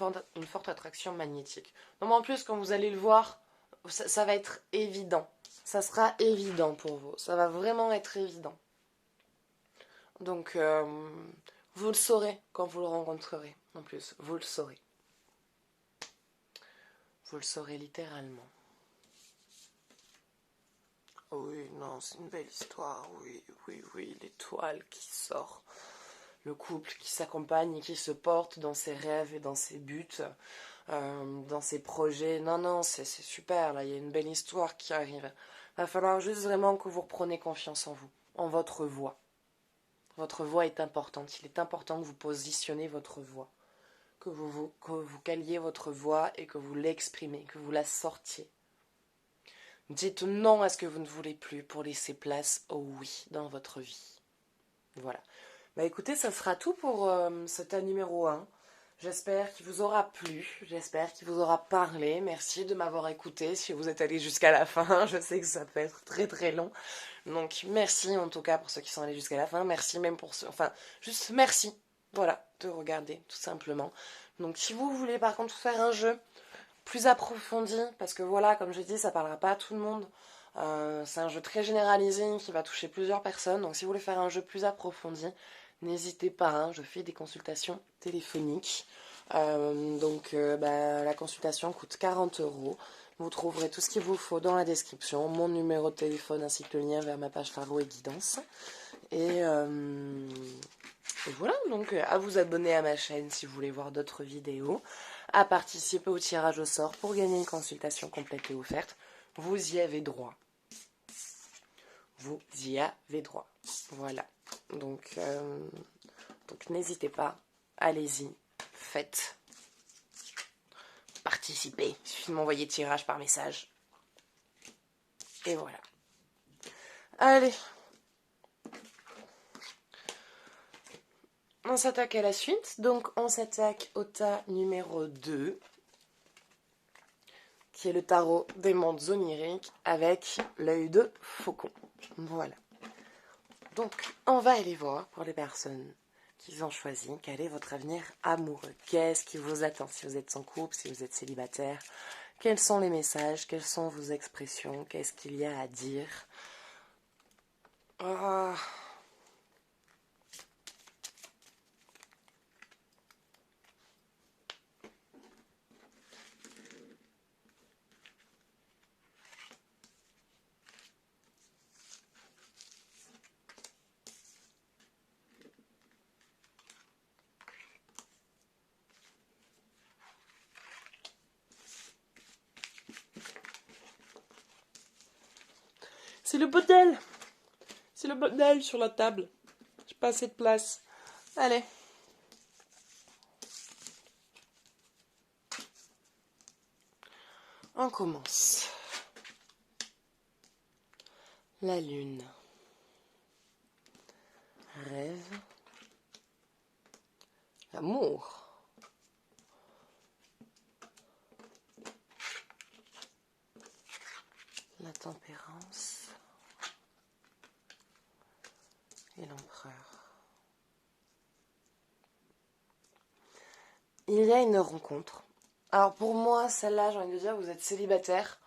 forte attraction magnétique. Non, mais en plus, quand vous allez le voir, ça va être évident. Ça sera évident pour vous. Ça va vraiment être évident. Donc, vous le saurez quand vous le rencontrerez. En plus, vous le saurez. Vous le saurez littéralement. Oui, non, c'est une belle histoire, oui, oui, oui, l'étoile qui sort, le couple qui s'accompagne et qui se porte dans ses rêves et dans ses buts, dans ses projets. Non, non, c'est super, là, il y a une belle histoire qui arrive. Va falloir juste vraiment que vous repreniez confiance en vous, en votre voix. Votre voix est importante, il est important que vous positionnez votre voix, que vous caliez votre voix et que vous l'exprimez, que vous la sortiez. Dites non à ce que vous ne voulez plus pour laisser place au oui dans votre vie. Voilà. Bah écoutez, ça sera tout pour ce tas numéro 1. J'espère qu'il vous aura plu, j'espère qu'il vous aura parlé. Merci de m'avoir écouté si vous êtes allé jusqu'à la fin. Je sais que ça peut être très très long. Donc merci en tout cas pour ceux qui sont allés jusqu'à la fin. Merci même pour ceux... Enfin, juste merci. Voilà, de regarder tout simplement. Donc si vous voulez par contre faire un jeu plus approfondi, parce que voilà, comme je dis, ça parlera pas à tout le monde. C'est un jeu très généralisé qui va toucher plusieurs personnes. Donc si vous voulez faire un jeu plus approfondi, n'hésitez pas, hein, je fais des consultations téléphoniques. La consultation coûte 40 €. Vous trouverez tout ce qu'il vous faut dans la description, mon numéro de téléphone ainsi que le lien vers ma page tarot et guidance. Et voilà, donc à vous abonner à ma chaîne si vous voulez voir d'autres vidéos, à participer au tirage au sort pour gagner une consultation complète et offerte. Vous y avez droit. Vous y avez droit. Voilà. Donc n'hésitez pas, allez-y, faites, participez. Il suffit de m'envoyer tirage par message. Et voilà. Allez. On s'attaque à la suite. Donc on s'attaque au tas numéro 2. Qui est le tarot des mondes oniriques avec l'œil de faucon. Voilà. Donc, on va aller voir pour les personnes qui ont choisi quel est votre avenir amoureux. Qu'est-ce qui vous attend si vous êtes en couple, si vous êtes célibataire. Quels sont les messages, quelles sont vos expressions, qu'est-ce qu'il y a à dire. Oh. C'est le bordel. C'est le bordel sur la table. J'ai pas assez de place. Allez. On commence. La lune. Rêve. L'amour. La tempérance. Et l'empereur. Il y a une rencontre. Alors pour moi, celle-là, j'ai envie de dire, vous êtes célibataire.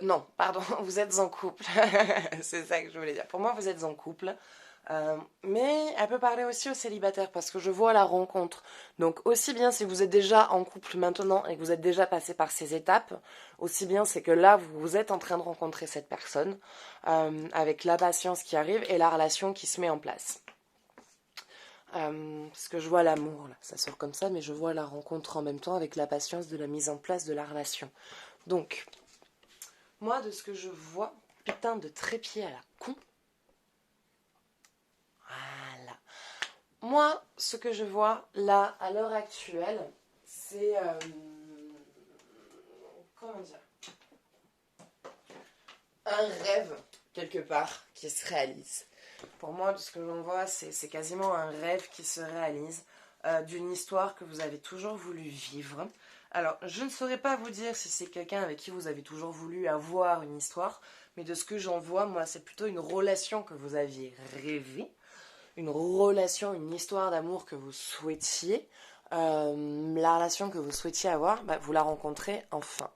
Non, pardon, vous êtes en couple. C'est ça que je voulais dire. Pour moi, vous êtes en couple. Mais elle peut parler aussi aux célibataires parce que je vois la rencontre. Donc aussi bien si vous êtes déjà en couple maintenant et que vous êtes déjà passé par ces étapes, aussi bien c'est que là vous êtes en train de rencontrer cette personne avec la patience qui arrive et la relation qui se met en place. Parce que je vois l'amour, là, ça sort comme ça, mais je vois la rencontre en même temps avec la patience de la mise en place de la relation. Donc, moi de ce que je vois, putain de trépied à la con. Voilà. Moi, ce que je vois là, à l'heure actuelle, c'est... comment dire, un rêve, quelque part, qui se réalise. Pour moi, de ce que j'en vois, c'est quasiment un rêve qui se réalise d'une histoire que vous avez toujours voulu vivre. Alors, je ne saurais pas vous dire si c'est quelqu'un avec qui vous avez toujours voulu avoir une histoire, mais de ce que j'en vois, moi, c'est plutôt une relation que vous aviez rêvée. Une relation, une histoire d'amour que vous souhaitiez, la relation que vous souhaitiez avoir, bah, vous la rencontrez enfin.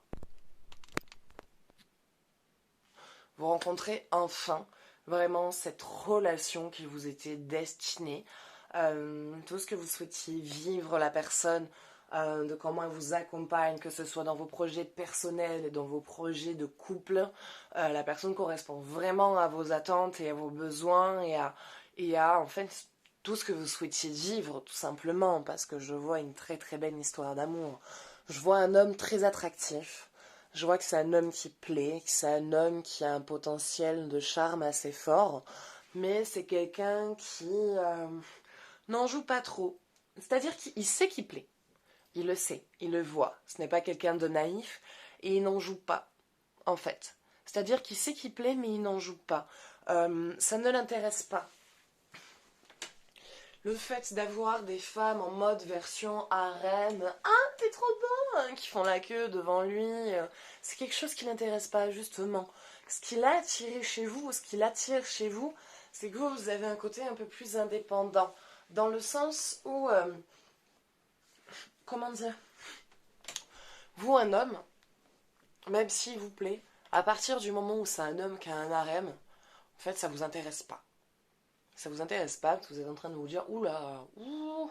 Vous rencontrez enfin vraiment cette relation qui vous était destinée. Tout ce que vous souhaitiez vivre, la personne de comment elle vous accompagne, que ce soit dans vos projets personnels et dans vos projets de couple. La personne correspond vraiment à vos attentes et à vos besoins et à en fait tout ce que vous souhaitiez vivre tout simplement, parce que je vois une très très belle histoire d'amour. Je vois un homme très attractif. Je vois que c'est un homme qui plaît, que c'est un homme qui a un potentiel de charme assez fort, mais c'est quelqu'un qui n'en joue pas trop. C'est-à-dire qu'il sait qu'il plaît. Il le sait, il le voit. Ce n'est pas quelqu'un de naïf et il n'en joue pas, en fait. C'est-à-dire qu'il sait qu'il plaît, mais il n'en joue pas. Ça ne l'intéresse pas. Le fait d'avoir des femmes en mode version harem, ah t'es trop beau, hein, qui font la queue devant lui, c'est quelque chose qui l'intéresse pas justement. Ce qui l'a attiré chez vous, ce qui l'attire chez vous, c'est que vous avez un côté un peu plus indépendant, dans le sens où, comment dire, vous un homme, même s'il vous plaît, à partir du moment où c'est un homme qui a un harem, en fait ça vous intéresse pas. Ça vous intéresse pas, parce que vous êtes en train de vous dire, oula, ouh,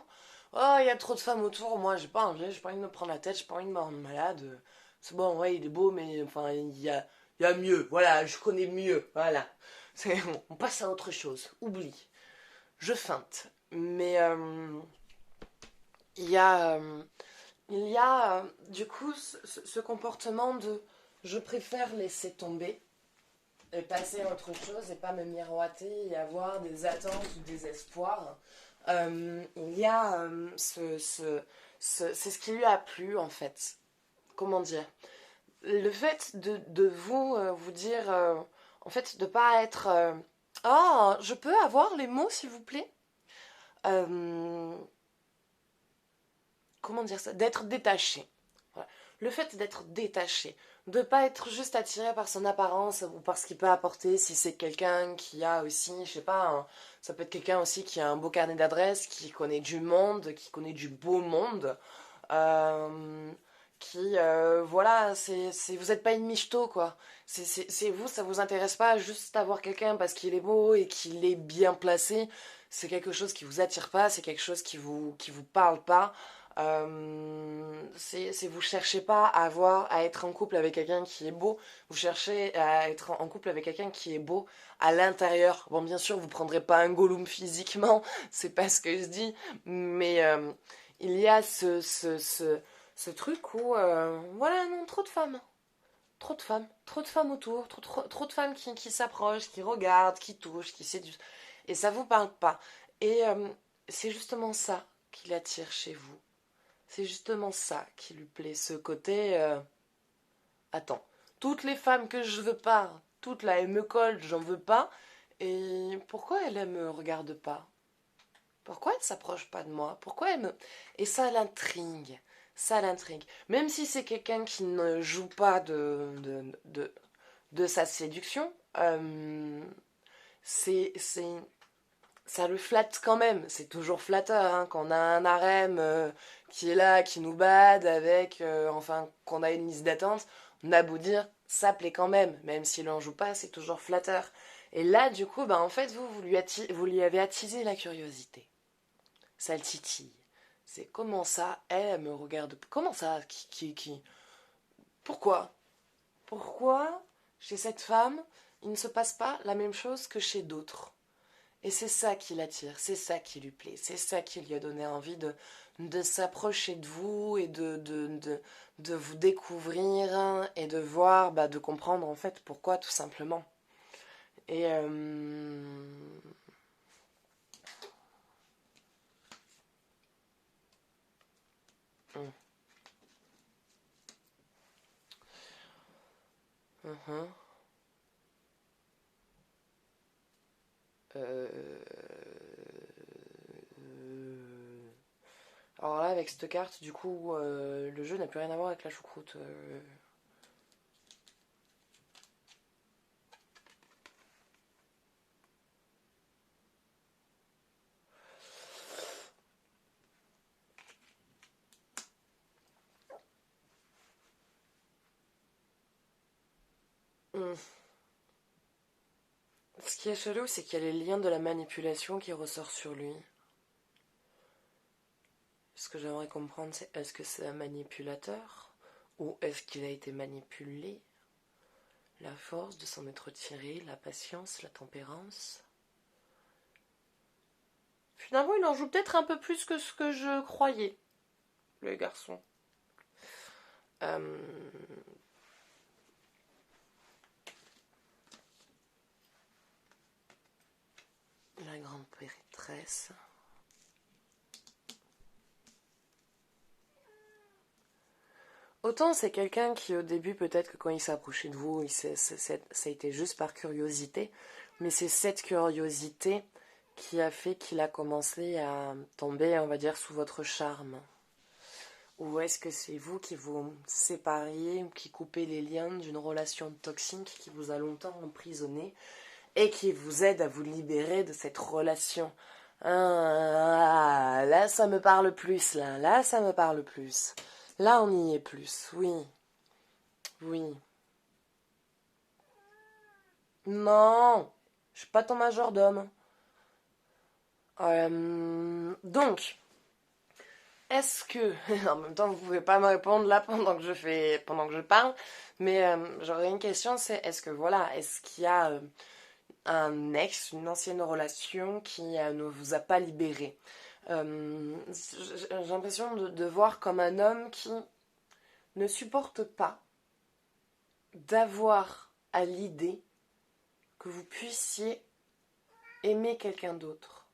oh, il y a trop de femmes autour, moi j'ai pas envie de me prendre la tête, j'ai pas envie de me rendre malade. C'est bon, ouais, il est beau, mais enfin, il y a mieux, voilà, je connais mieux, voilà. On passe à autre chose, oublie. Je feinte. Mais il y a, du coup ce comportement de je préfère laisser tomber et passer à autre chose et pas me miroiter et avoir des attentes ou des espoirs. Il y a c'est ce qui lui a plu en fait. Comment dire? Le fait de vous vous dire en fait de pas être oh je peux avoir les mots s'il vous plaît. Euh, comment dire ça? D'être détaché. Voilà. Le fait d'être détaché, de ne pas être juste attiré par son apparence ou par ce qu'il peut apporter, si c'est quelqu'un qui a aussi, je sais pas, ça peut être quelqu'un aussi qui a un beau carnet d'adresses, qui connaît du monde, qui connaît du beau monde, euh, voilà, vous n'êtes pas une michto, quoi. C'est vous, ça vous intéresse pas juste d'avoir quelqu'un parce qu'il est beau et qu'il est bien placé, c'est quelque chose qui vous attire pas, c'est quelque chose qui vous parle pas. Vous cherchez pas à être en couple avec quelqu'un qui est beau, vous cherchez à être en couple avec quelqu'un qui est beau à l'intérieur. Bon, bien sûr, vous prendrez pas un Gollum physiquement, c'est pas ce que je dis, mais il y a ce truc où, voilà, non, trop de femmes autour, trop de femmes qui s'approchent, qui regardent, qui touchent, qui séduisent, et ça vous parle pas. Et c'est justement ça qui l'attire chez vous. C'est justement ça qui lui plaît, ce côté attends, toutes les femmes que je veux pas, toutes là, elles me collent, j'en veux pas. Et pourquoi elle me regarde pas? Pourquoi elle s'approche pas de moi? Pourquoi elle me... Et ça l'intrigue. Ça l'intrigue. Même si c'est quelqu'un qui ne joue pas de sa séduction, c'est, ça le flatte quand même. C'est toujours flatteur hein, quand on a un harem qui est là, qui nous bade avec, enfin, qu'on a une liste d'attente. On a beau dire, ça plaît quand même. Même s'il en joue pas, c'est toujours flatteur. Et là, du coup, bah, en fait, vous lui avez attisé la curiosité. Ça le titille. C'est comment ça, elle me regarde. Comment ça, Pourquoi? Pourquoi, chez cette femme, il ne se passe pas la même chose que chez d'autres? Et c'est ça qui l'attire, c'est ça qui lui plaît, c'est ça qui lui a donné envie de s'approcher de vous et de vous découvrir hein, et de voir, bah, de comprendre en fait pourquoi tout simplement. Et mhm. Alors là, avec cette carte, du coup, le jeu n'a plus rien à voir avec la choucroute. Hmm. Ce qui est chelou, c'est qu'il y a les liens de la manipulation qui ressortent sur lui. que j'aimerais comprendre, c'est est-ce que c'est un manipulateur ou est-ce qu'il a été manipulé? La force de s'en être tiré, la patience, la tempérance. Finalement, il en joue peut-être un peu plus que ce que je croyais, le garçon. La grande pérétresse. Autant c'est quelqu'un qui au début peut-être que quand il s'est approché de vous, ça a été juste par curiosité, mais c'est cette curiosité qui a fait qu'il a commencé à tomber, on va dire, sous votre charme. Ou est-ce que c'est vous qui vous sépariez, qui coupez les liens d'une relation toxique qui vous a longtemps emprisonné et qui vous aide à vous libérer de cette relation? Ah, là ça me parle plus, là ça me parle plus. Là, on y est plus, oui. Oui. Non, je suis pas ton majordome. Donc, est-ce que, en même temps, vous pouvez pas me répondre là pendant que je parle, mais j'aurais une question, c'est est-ce que voilà, est-ce qu'il y a un ex, une ancienne relation qui ne vous a pas libéré? J'ai l'impression de voir comme un homme qui ne supporte pas d'avoir à l'idée que vous puissiez aimer quelqu'un d'autre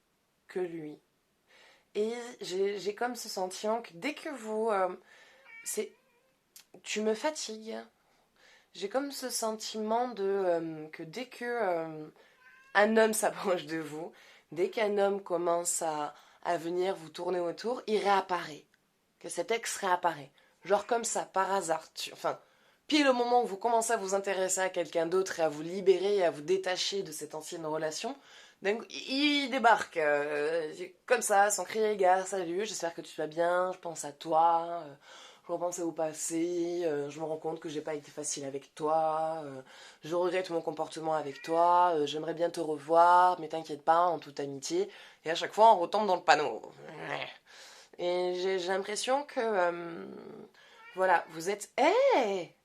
que lui. Et j'ai comme ce sentiment que dès que vous... c'est, tu me fatigues. J'ai comme ce sentiment que dès que un homme s'approche de vous, dès qu'un homme commence à venir vous tourner autour, il réapparaît. Que cet ex réapparaît. Genre comme ça, par hasard. Enfin, pile au moment où vous commencez à vous intéresser à quelqu'un d'autre et à vous libérer et à vous détacher de cette ancienne relation, donc il débarque comme ça, sans crier gare, salut, j'espère que tu vas bien, je pense à toi, je repensais au passé, je me rends compte que j'ai pas été facile avec toi, je regrette mon comportement avec toi, j'aimerais bien te revoir, mais t'inquiète pas, en toute amitié. Et à chaque fois, on retombe dans le panneau. Et j'ai l'impression que, voilà, vous êtes... Hey,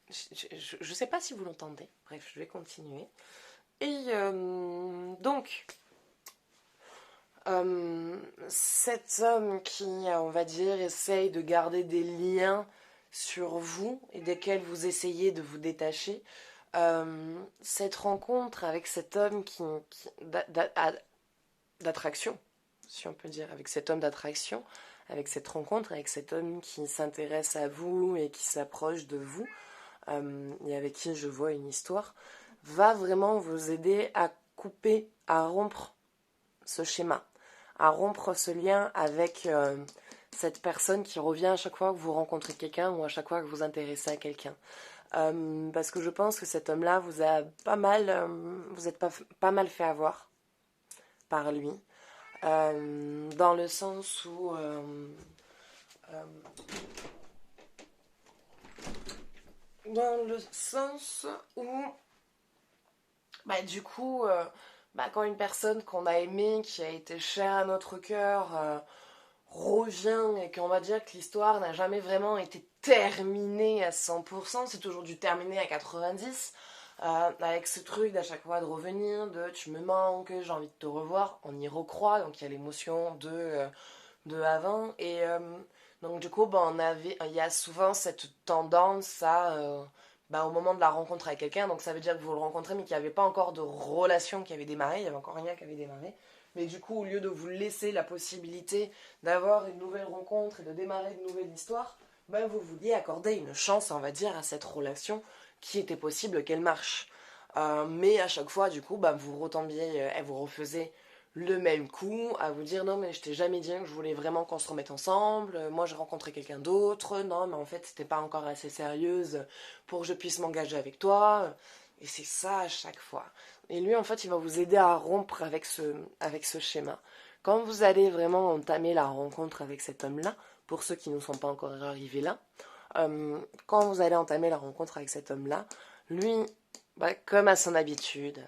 je sais pas si vous l'entendez. Bref, je vais continuer. Et donc, cet homme qui, on va dire, essaye de garder des liens sur vous et desquels vous essayez de vous détacher, cette rencontre avec cet homme d'attraction, si on peut dire, avec cet homme d'attraction, avec cette rencontre, avec cet homme qui s'intéresse à vous et qui s'approche de vous, et avec qui je vois une histoire, va vraiment vous aider à couper, à rompre ce schéma, à rompre ce lien avec cette personne qui revient à chaque fois que vous rencontrez quelqu'un ou à chaque fois que vous vous intéressez à quelqu'un. Parce que je pense que cet homme-là vous a pas mal, vous êtes pas mal fait avoir par lui, dans le sens où bah, du coup, bah, quand une personne qu'on a aimée, qui a été chère à notre cœur, revient et qu'on va dire que l'histoire n'a jamais vraiment été terminée à 100%, c'est toujours dû terminer à 90%, avec ce truc d'à chaque fois de revenir, de tu me manques, j'ai envie de te revoir, on y recroit, donc il y a l'émotion de avant, et donc du coup, bah, il y a souvent cette tendance à... bah, au moment de la rencontre avec quelqu'un, donc ça veut dire que vous le rencontrez, mais qu'il n'y avait pas encore de relation qui avait démarré, il n'y avait encore rien qui avait démarré. Mais du coup, au lieu de vous laisser la possibilité d'avoir une nouvelle rencontre et de démarrer une nouvelle histoire, ben vous vouliez accorder une chance, on va dire, à cette relation qui était possible qu'elle marche. Mais à chaque fois, du coup, ben, vous retombiez, elle vous refaisait le même coup à vous dire non mais je t'ai jamais dit que je voulais vraiment qu'on se remette ensemble, moi j'ai rencontré quelqu'un d'autre, non mais en fait c'était pas encore assez sérieuse pour que je puisse m'engager avec toi, et c'est ça à chaque fois. Et lui en fait il va vous aider à rompre avec ce schéma. Quand vous allez vraiment entamer la rencontre avec cet homme-là, pour ceux qui ne sont pas encore arrivés là, quand vous allez entamer la rencontre avec cet homme-là, lui, bah, comme à son habitude,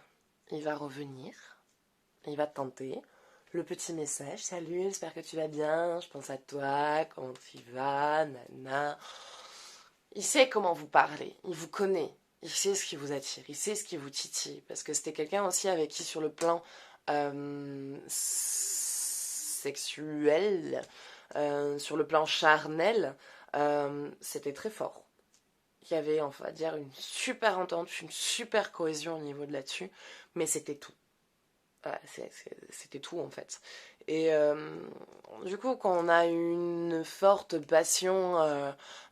il va revenir il va tenter le petit message. Salut, j'espère que tu vas bien, je pense à toi, comment tu vas, nana. Il sait comment vous parler, il vous connaît, il sait ce qui vous attire, il sait ce qui vous titille. Parce que c'était quelqu'un aussi avec qui sur le plan sexuel, sur le plan charnel, c'était très fort. Il y avait, on va dire, une super entente, une super cohésion au niveau de là-dessus, mais c'était tout. C'était tout en fait. Et du coup, quand on a une forte passion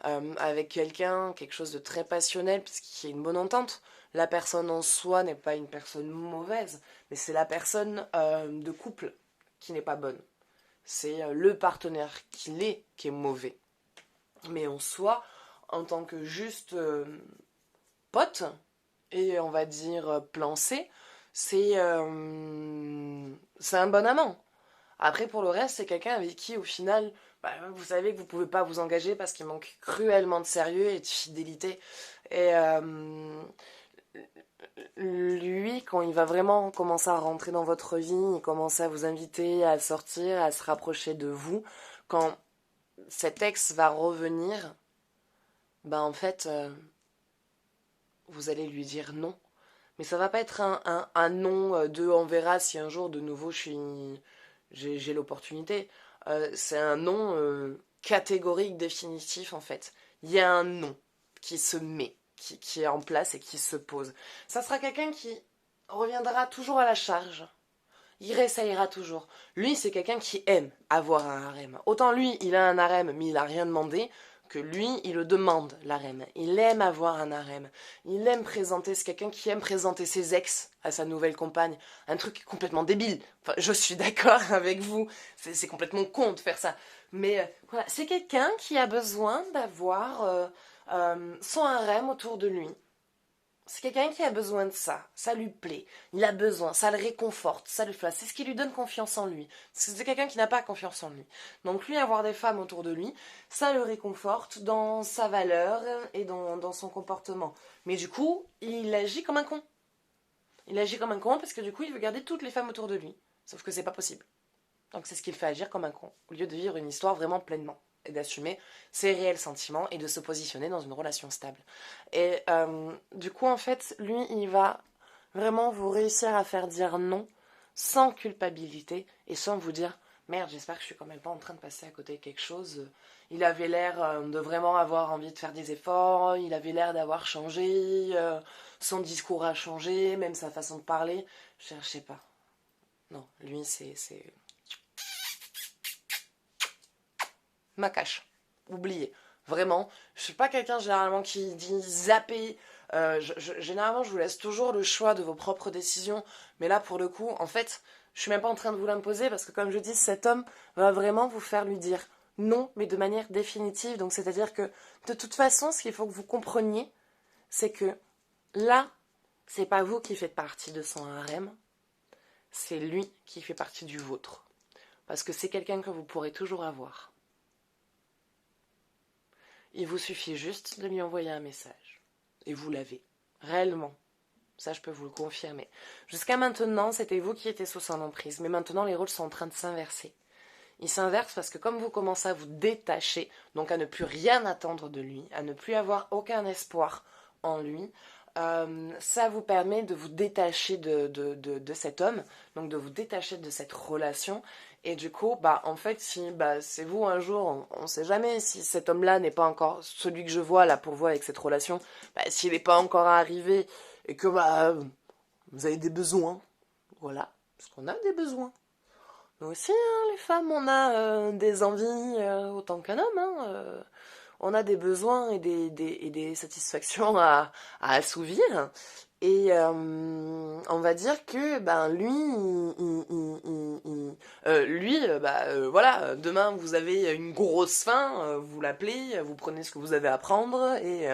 avec quelqu'un, quelque chose de très passionnel, puisqu'il y a une bonne entente, la personne en soi n'est pas une personne mauvaise, mais c'est la personne de couple qui n'est pas bonne. C'est le partenaire qui est mauvais. Mais en soi, en tant que juste pote, et on va dire plan C, c'est un bon amant. Après, pour le reste, c'est quelqu'un avec qui, au final, bah, vous savez que vous pouvez pas vous engager parce qu'il manque cruellement de sérieux et de fidélité. Et lui, quand il va vraiment commencer à rentrer dans votre vie, il commence à vous inviter à sortir, à se rapprocher de vous, quand cet ex va revenir, bah en fait, vous allez lui dire non. Mais ça va pas être un non de on verra si un jour de nouveau j'ai l'opportunité. C'est un non catégorique, définitif en fait. Il y a un non qui se met, qui est en place et qui se pose. Ça sera quelqu'un qui reviendra toujours à la charge. Il réessayera toujours. Lui, c'est quelqu'un qui aime avoir un harem. Autant lui, il a un harem, mais il n'a rien demandé, que lui, il le demande, l'harem. Il aime avoir un harem. Il aime présenter, c'est quelqu'un qui aime présenter ses ex à sa nouvelle compagne. Un truc complètement débile. Enfin, je suis d'accord avec vous, c'est complètement con de faire ça. Mais voilà, c'est quelqu'un qui a besoin d'avoir son harem autour de lui. C'est quelqu'un qui a besoin de ça lui plaît, il a besoin, ça le réconforte, ça le flatte, c'est ce qui lui donne confiance en lui. Parce que c'est quelqu'un qui n'a pas confiance en lui. Donc lui, avoir des femmes autour de lui, ça le réconforte dans sa valeur et dans son comportement. Mais du coup, il agit comme un con. Il agit comme un con parce que du coup, il veut garder toutes les femmes autour de lui. Sauf que c'est pas possible. Donc c'est ce qui le fait agir comme un con, au lieu de vivre une histoire vraiment pleinement et d'assumer ses réels sentiments et de se positionner dans une relation stable. Et du coup, en fait, lui, il va vraiment vous réussir à faire dire non sans culpabilité et sans vous dire merde, j'espère que je suis quand même pas en train de passer à côté de quelque chose. Il avait l'air de vraiment avoir envie de faire des efforts, il avait l'air d'avoir changé, son discours a changé, même sa façon de parler. Je sais pas. Non, lui, c'est ma cache. Oubliez. Vraiment, je suis pas quelqu'un généralement qui dit zapper. Généralement, je vous laisse toujours le choix de vos propres décisions. Mais là, pour le coup, en fait, je suis même pas en train de vous l'imposer parce que, comme je dis, cet homme va vraiment vous faire lui dire non, mais de manière définitive. Donc, c'est-à-dire que, de toute façon, ce qu'il faut que vous compreniez, c'est que là, c'est pas vous qui faites partie de son harem, c'est lui qui fait partie du vôtre. Parce que c'est quelqu'un que vous pourrez toujours avoir. Il vous suffit juste de lui envoyer un message. Et vous l'avez. Réellement. Ça, je peux vous le confirmer. Jusqu'à maintenant, c'était vous qui étiez sous son emprise. Mais maintenant, les rôles sont en train de s'inverser. Ils s'inversent parce que comme vous commencez à vous détacher, donc à ne plus rien attendre de lui, à ne plus avoir aucun espoir en lui, ça vous permet de vous détacher de cet homme, donc de vous détacher de cette relation. Et du coup, bah, en fait, si bah, c'est vous un jour, on ne sait jamais si cet homme-là n'est pas encore celui que je vois là pour vous avec cette relation, bah, s'il n'est pas encore arrivé et que bah, vous avez des besoins, voilà, parce qu'on a des besoins. Nous aussi, hein, les femmes, on a des envies autant qu'un homme. Hein, on a des besoins et des satisfactions à assouvir. Et on va dire que ben lui, voilà, demain vous avez une grosse faim, vous l'appelez, vous prenez ce que vous avez à prendre et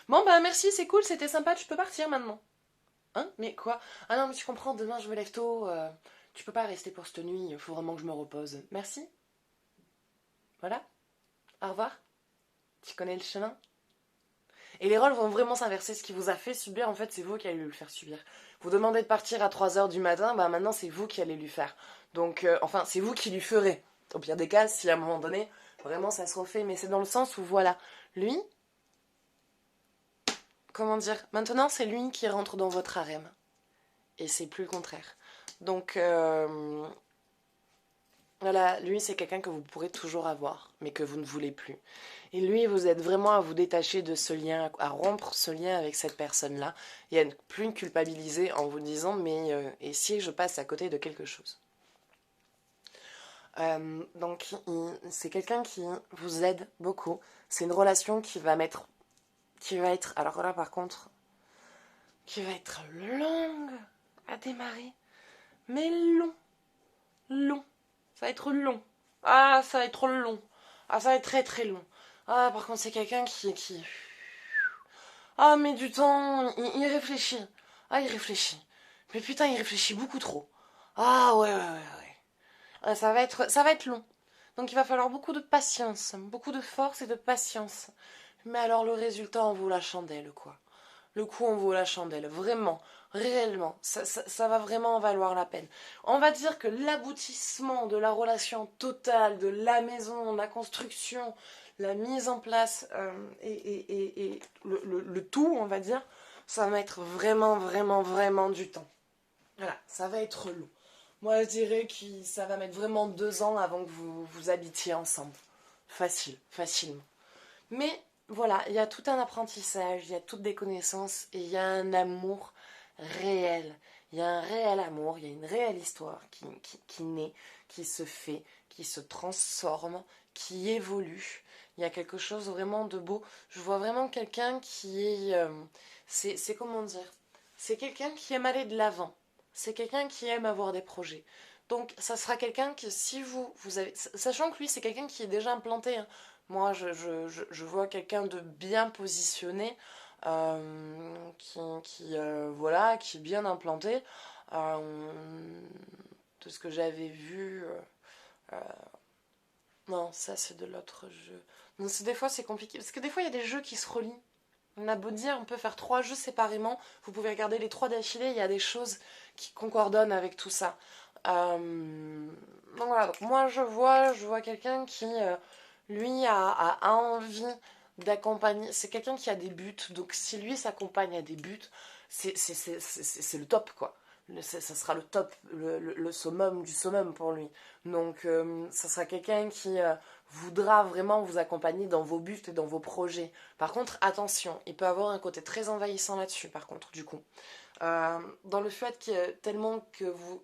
bon ben merci, c'est cool, c'était sympa, tu peux partir maintenant. Hein? Mais quoi? Ah non mais tu comprends, demain je me lève tôt, tu peux pas rester pour cette nuit, il faut vraiment que je me repose. Merci. Voilà. Au revoir. Tu connais le chemin? Et les rôles vont vraiment s'inverser. Ce qui vous a fait subir, en fait, c'est vous qui allez le faire subir. Vous demandez de partir à 3 h du matin, bah maintenant c'est vous qui allez lui faire. Donc, enfin, c'est vous qui lui ferez. Au pire des cas, si à un moment donné, vraiment ça se refait. Mais c'est dans le sens où, voilà, lui, comment dire, maintenant c'est lui qui rentre dans votre harem. Et c'est plus le contraire. Donc, voilà, lui c'est quelqu'un que vous pourrez toujours avoir, mais que vous ne voulez plus. Et lui, vous êtes vraiment à vous détacher de ce lien, à rompre ce lien avec cette personne-là, et à ne plus culpabiliser en vous disant, mais et si je passe à côté de quelque chose. Donc, c'est quelqu'un qui vous aide beaucoup. C'est une relation qui va être, alors là par contre, qui va être longue à démarrer, mais long. Ça va être long. Ah, ça va être long. Ah, ça va être très très long. Ah, par contre, c'est quelqu'un qui... Ah, mais du temps, il réfléchit. Ah, il réfléchit. Mais putain, il réfléchit beaucoup trop. Ah, ouais. Ah, ça va être long. Donc, il va falloir beaucoup de patience, beaucoup de force et de patience. Mais alors, le résultat en vaut la chandelle, quoi. Le coup en vaut la chandelle, vraiment, réellement, ça va vraiment en valoir la peine. On va dire que l'aboutissement de la relation totale, de la maison, la construction, la mise en place et le tout, on va dire, ça va mettre vraiment du temps. Voilà, ça va être long. Moi, je dirais que ça va mettre vraiment 2 ans avant que vous habitiez ensemble. Facilement. Mais voilà, il y a tout un apprentissage, il y a toutes des connaissances et il y a un amour réel. Il y a un réel amour, il y a une réelle histoire qui naît, qui se fait, qui se transforme, qui évolue. Il y a quelque chose vraiment de beau. Je vois vraiment quelqu'un qui est... c'est comment dire? C'est quelqu'un qui aime aller de l'avant. C'est quelqu'un qui aime avoir des projets. Donc ça sera quelqu'un que si vous avez... Sachant que lui, c'est quelqu'un qui est déjà implanté, hein. Moi, je vois quelqu'un de bien positionné, voilà, qui est bien implanté. De ce que j'avais vu... euh, non, ça c'est de l'autre jeu. Donc, des fois c'est compliqué, parce que des fois il y a des jeux qui se relient. On a beau dire, on peut faire 3 jeux séparément, vous pouvez regarder les 3 d'affilée, il y a des choses qui concordonnent avec tout ça. Donc voilà, donc moi je vois quelqu'un qui, lui, a envie d'accompagner. C'est quelqu'un qui a des buts, donc si lui s'accompagne à des buts, c'est le top, quoi. Ça sera le top, le summum du summum pour lui. Donc ça sera quelqu'un qui voudra vraiment vous accompagner dans vos buts et dans vos projets. Par contre, attention, il peut avoir un côté très envahissant là-dessus, par contre, du coup. Dans le fait tellement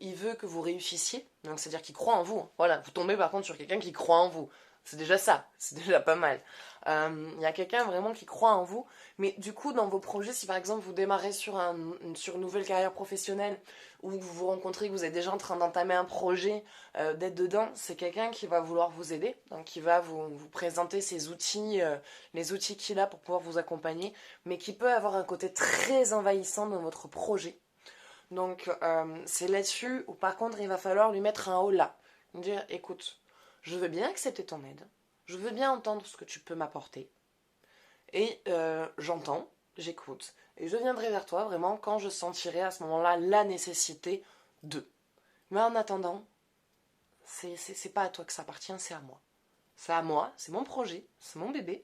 il veut que vous réussissiez, donc c'est-à-dire qu'il croit en vous. Voilà, vous tombez par contre sur quelqu'un qui croit en vous. C'est déjà ça, c'est déjà pas mal. Il y a quelqu'un vraiment qui croit en vous, mais du coup dans vos projets, si par exemple vous démarrez sur une nouvelle carrière professionnelle ou vous vous rencontrez, que vous êtes déjà en train d'entamer un projet, d'être dedans, c'est quelqu'un qui va vouloir vous aider, donc qui va vous présenter ses outils, les outils qu'il a pour pouvoir vous accompagner, mais qui peut avoir un côté très envahissant dans votre projet. Donc c'est là-dessus où par contre il va falloir lui mettre un haut là, dire écoute, je veux bien accepter ton aide, je veux bien entendre ce que tu peux m'apporter, et j'entends, j'écoute, et je viendrai vers toi vraiment quand je sentirai à ce moment-là la nécessité de. Mais en attendant, c'est pas à toi que ça appartient, c'est à moi. C'est à moi, c'est mon projet, c'est mon bébé,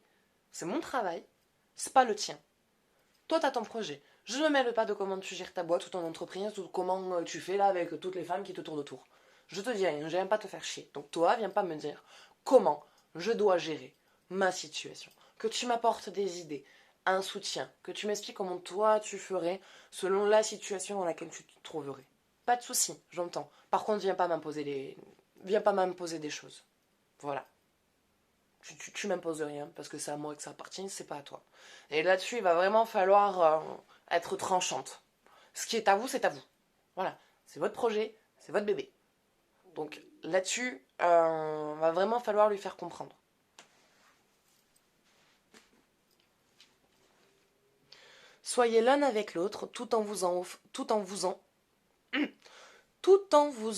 c'est mon travail, c'est pas le tien. Toi, t'as ton projet. Je ne me mêle pas de comment tu gères ta boîte ou ton entreprise ou comment tu fais là avec toutes les femmes qui te tournent autour. Je te dis rien, j'aime pas te faire chier. Donc toi, viens pas me dire comment je dois gérer ma situation. Que tu m'apportes des idées, un soutien, que tu m'expliques comment toi tu ferais selon la situation dans laquelle tu te trouverais. Pas de souci, j'entends. Par contre, viens pas m'imposer des choses. Voilà. Tu m'imposes rien parce que c'est à moi que ça appartient, c'est pas à toi. Et là-dessus, il va vraiment falloir être tranchante. Ce qui est à vous, c'est à vous. Voilà, c'est votre projet, c'est votre bébé. Donc là-dessus, va vraiment falloir lui faire comprendre. Soyez l'un avec l'autre tout en vous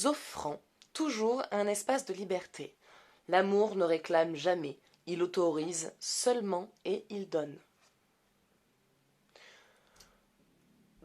offrant toujours un espace de liberté. L'amour ne réclame jamais, il autorise seulement et il donne.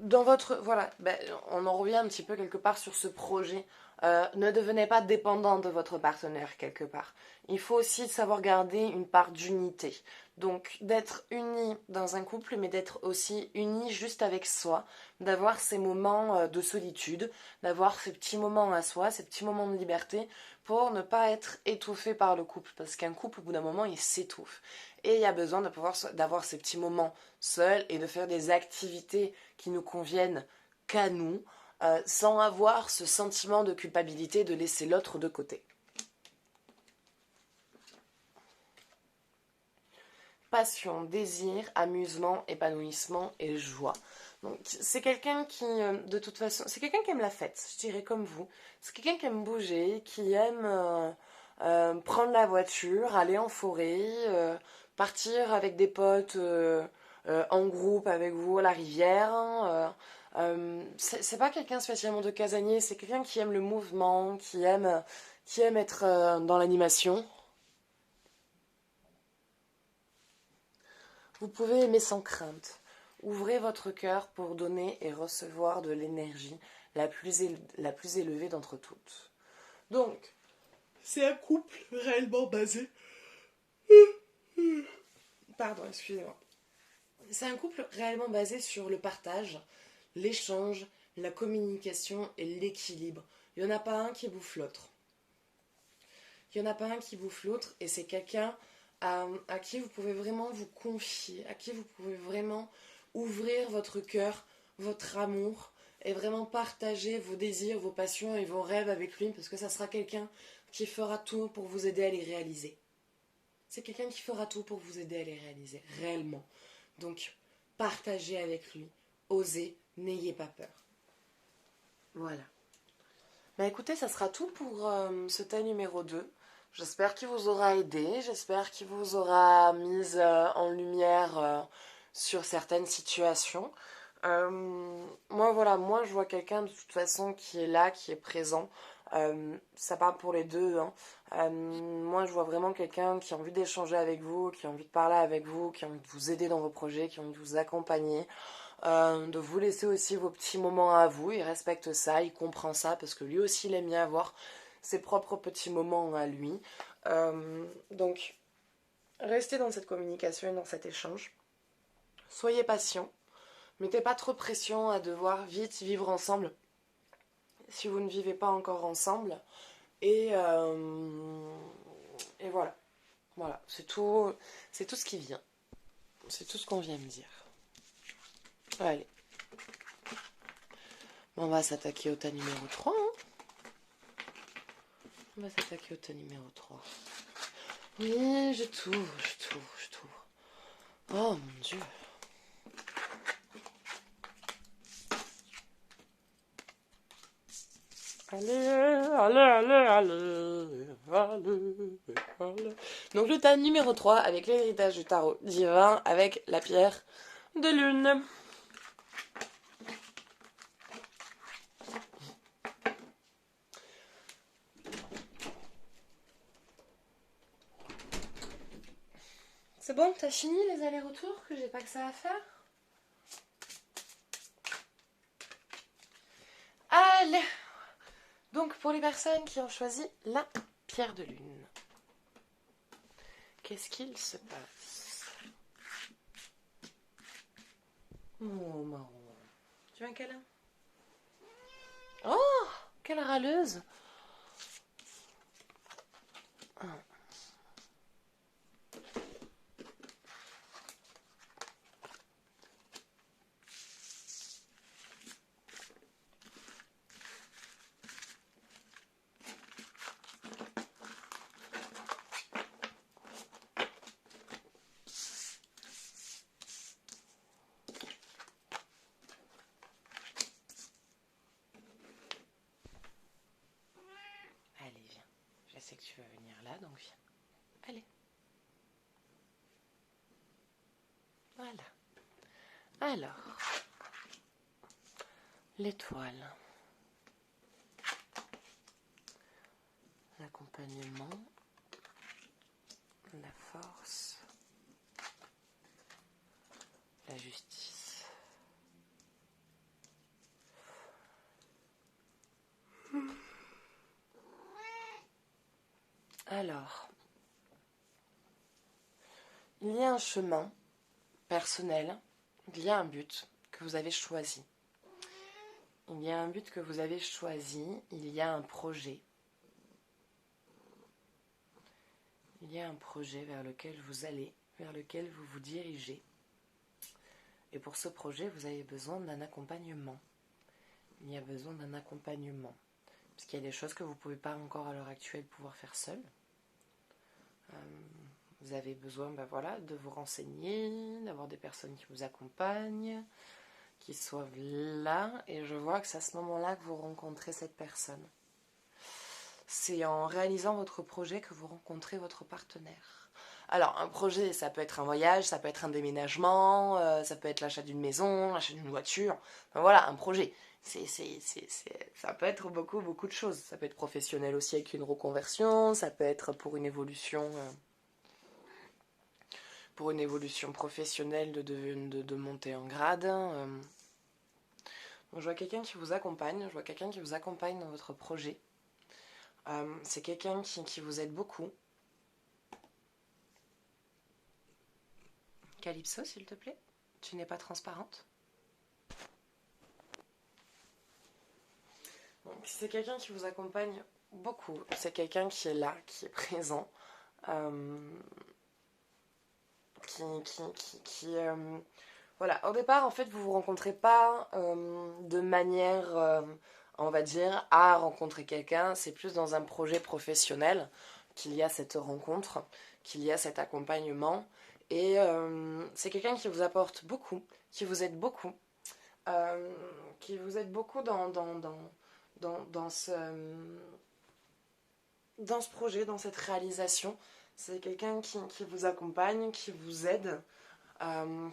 dans votre... Voilà, ben, on en revient un petit peu quelque part sur ce projet. Ne devenez pas dépendant de votre partenaire quelque part. Il faut aussi savoir garder une part d'unité. Donc d'être uni dans un couple, mais d'être aussi uni juste avec soi, d'avoir ces moments de solitude, d'avoir ces petits moments à soi, ces petits moments de liberté, pour ne pas être étouffé par le couple. Parce qu'un couple, au bout d'un moment, il s'étouffe. Et il y a besoin d'avoir ces petits moments seuls et de faire des activités qui nous conviennent qu'à nous, sans avoir ce sentiment de culpabilité de laisser l'autre de côté. Passion, désir, amusement, épanouissement et joie. Donc c'est quelqu'un qui, de toute façon, c'est quelqu'un qui aime la fête, je dirais comme vous. C'est quelqu'un qui aime bouger, qui aime prendre la voiture, aller en forêt, partir avec des potes en groupe avec vous à la rivière. C'est pas quelqu'un spécialement de casanier, c'est quelqu'un qui aime le mouvement, qui aime être dans l'animation. Vous pouvez aimer sans crainte. Ouvrez votre cœur pour donner et recevoir de l'énergie la plus élevée d'entre toutes. Donc, c'est un couple réellement basé. Pardon, excusez-moi. C'est un couple réellement basé sur le partage, l'échange, la communication et l'équilibre. Il n'y en a pas un qui bouffe l'autre. Il n'y en a pas un qui bouffe l'autre et c'est quelqu'un à qui vous pouvez vraiment vous confier, à qui vous pouvez vraiment ouvrir votre cœur, votre amour et vraiment partager vos désirs, vos passions et vos rêves avec lui parce que ça sera quelqu'un qui fera tout pour vous aider à les réaliser. C'est quelqu'un qui fera tout pour vous aider à les réaliser, réellement. Donc, partagez avec lui, osez, n'ayez pas peur. Voilà. Bah écoutez, ça sera tout pour ce thème numéro 2. J'espère qu'il vous aura aidé, j'espère qu'il vous aura mise en lumière sur certaines situations. Moi je vois quelqu'un de toute façon qui est là, qui est présent. Ça parle pour les deux. Hein. Moi je vois vraiment quelqu'un qui a envie d'échanger avec vous, qui a envie de parler avec vous, qui a envie de vous aider dans vos projets, qui a envie de vous accompagner. De vous laisser aussi vos petits moments à vous. Il respecte ça, il comprend ça parce que lui aussi il aime bien avoir ses propres petits moments à lui. Donc, restez dans cette communication et dans cet échange. Soyez patient. Mettez pas trop de pression à devoir vite vivre ensemble si vous ne vivez pas encore ensemble. Et, et voilà. Voilà, c'est tout ce qui vient. C'est tout ce qu'on vient me dire. Allez. On va s'attaquer au tas numéro 3. Hein. On va s'attaquer au tas numéro 3. Oui, je t'ouvre. Oh mon Dieu. Allez. Donc le tas numéro 3 avec l'héritage du tarot divin avec la pierre de lune. C'est bon, t'as fini les allers-retours que j'ai pas que ça à faire? Allez. Donc pour les personnes qui ont choisi la pierre de lune, qu'est-ce qu'il se passe? Oh marron. Tu veux un câlin? Oh, quelle râleuse. Allez, viens. Je sais que tu vas venir là, donc viens. Allez. Voilà. Alors, l'étoile. L'accompagnement. La force. La justice. Alors, il y a un chemin personnel, il y a un but que vous avez choisi. Il y a un but que vous avez choisi, il y a un projet. Il y a un projet vers lequel vous allez, vers lequel vous vous dirigez. Et pour ce projet, vous avez besoin d'un accompagnement. Il y a besoin d'un accompagnement. Parce qu'il y a des choses que vous ne pouvez pas encore à l'heure actuelle pouvoir faire seul. Vous avez besoin de vous renseigner, d'avoir des personnes qui vous accompagnent, qui soient là. Et je vois que c'est à ce moment-là que vous rencontrez cette personne. C'est en réalisant votre projet que vous rencontrez votre partenaire. Alors, un projet, ça peut être un voyage, ça peut être un déménagement, ça peut être l'achat d'une maison, l'achat d'une voiture. Enfin, voilà, un projet. Ça peut être beaucoup, beaucoup de choses. Ça peut être professionnel aussi avec une reconversion, ça peut être pour une évolution professionnelle de monter en grade. Donc, je vois quelqu'un qui vous accompagne, dans votre projet. C'est quelqu'un qui vous aide beaucoup. Calypso, s'il te plaît, tu n'es pas transparente. Donc, c'est quelqu'un qui vous accompagne beaucoup. C'est quelqu'un qui est là, qui est présent. Voilà, au départ, en fait, vous vous rencontrez pas de manière, on va dire, à rencontrer quelqu'un. C'est plus dans un projet professionnel qu'il y a cette rencontre, qu'il y a cet accompagnement. Et c'est quelqu'un qui vous apporte beaucoup, qui vous aide beaucoup, dans ce projet, dans cette réalisation. C'est quelqu'un qui vous accompagne, qui vous aide,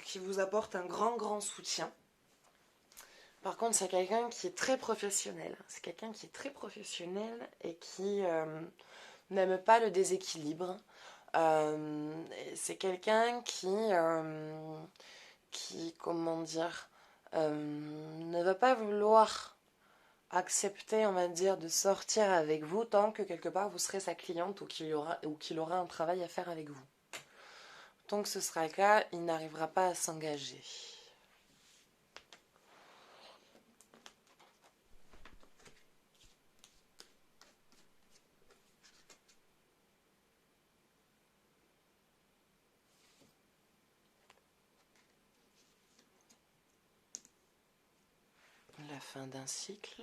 qui vous apporte un grand, grand soutien. Par contre, c'est quelqu'un qui est très professionnel. C'est quelqu'un qui est très professionnel et qui n'aime pas le déséquilibre. C'est quelqu'un comment dire, ne va pas vouloir accepter, on va dire, de sortir avec vous tant que quelque part vous serez sa cliente ou qu'il aura un travail à faire avec vous. Tant que ce sera le cas, il n'arrivera pas à s'engager. La fin d'un cycle.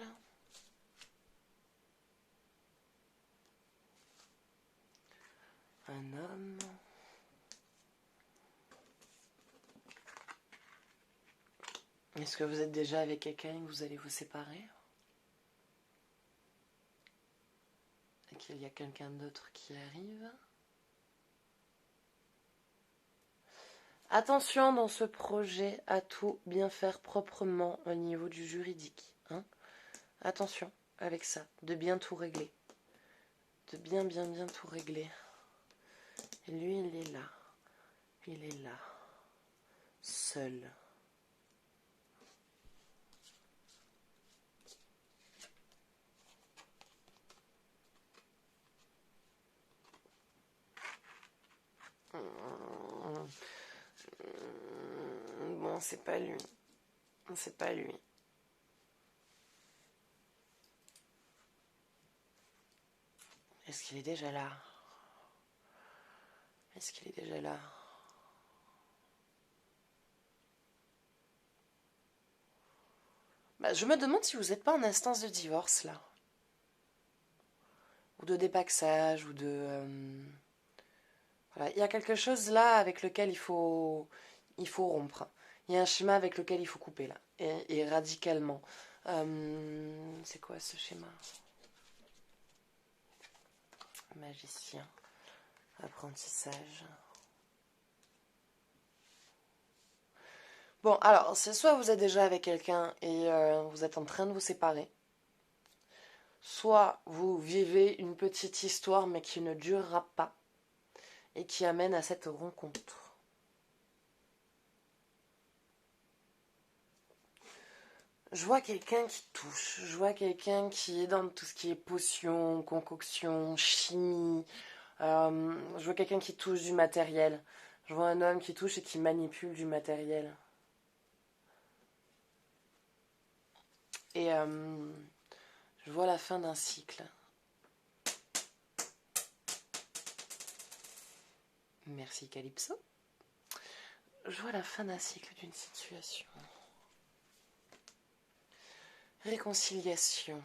Un homme. Est-ce que vous êtes déjà avec quelqu'un et que vous allez vous séparer? Et qu'il y a quelqu'un d'autre qui arrive? Attention dans ce projet à tout bien faire proprement au niveau du juridique. Hein. Attention avec ça, de bien tout régler. De bien tout régler. Et lui, il est là. Il est là. Seul. Bon, c'est pas lui. C'est pas lui. Est-ce qu'il est déjà là? Est-ce qu'il est déjà là? Je me demande si vous n'êtes pas en instance de divorce, là. Ou de dépaxage, ou de... Voilà. Il y a quelque chose là avec lequel il faut rompre. Il y a un schéma avec lequel il faut couper, là. Et radicalement. C'est quoi ce schéma? Magicien. Apprentissage. Bon, alors, c'est soit vous êtes déjà avec quelqu'un et vous êtes en train de vous séparer, soit vous vivez une petite histoire mais qui ne durera pas et qui amène à cette rencontre. Je vois quelqu'un qui touche, je vois quelqu'un qui est dans tout ce qui est potion, concoction, chimie, Je vois quelqu'un qui touche du matériel. Je vois un homme qui touche et qui manipule du matériel. Et je vois la fin d'un cycle. Merci Calypso. Je vois la fin d'un cycle d'une situation. Réconciliation.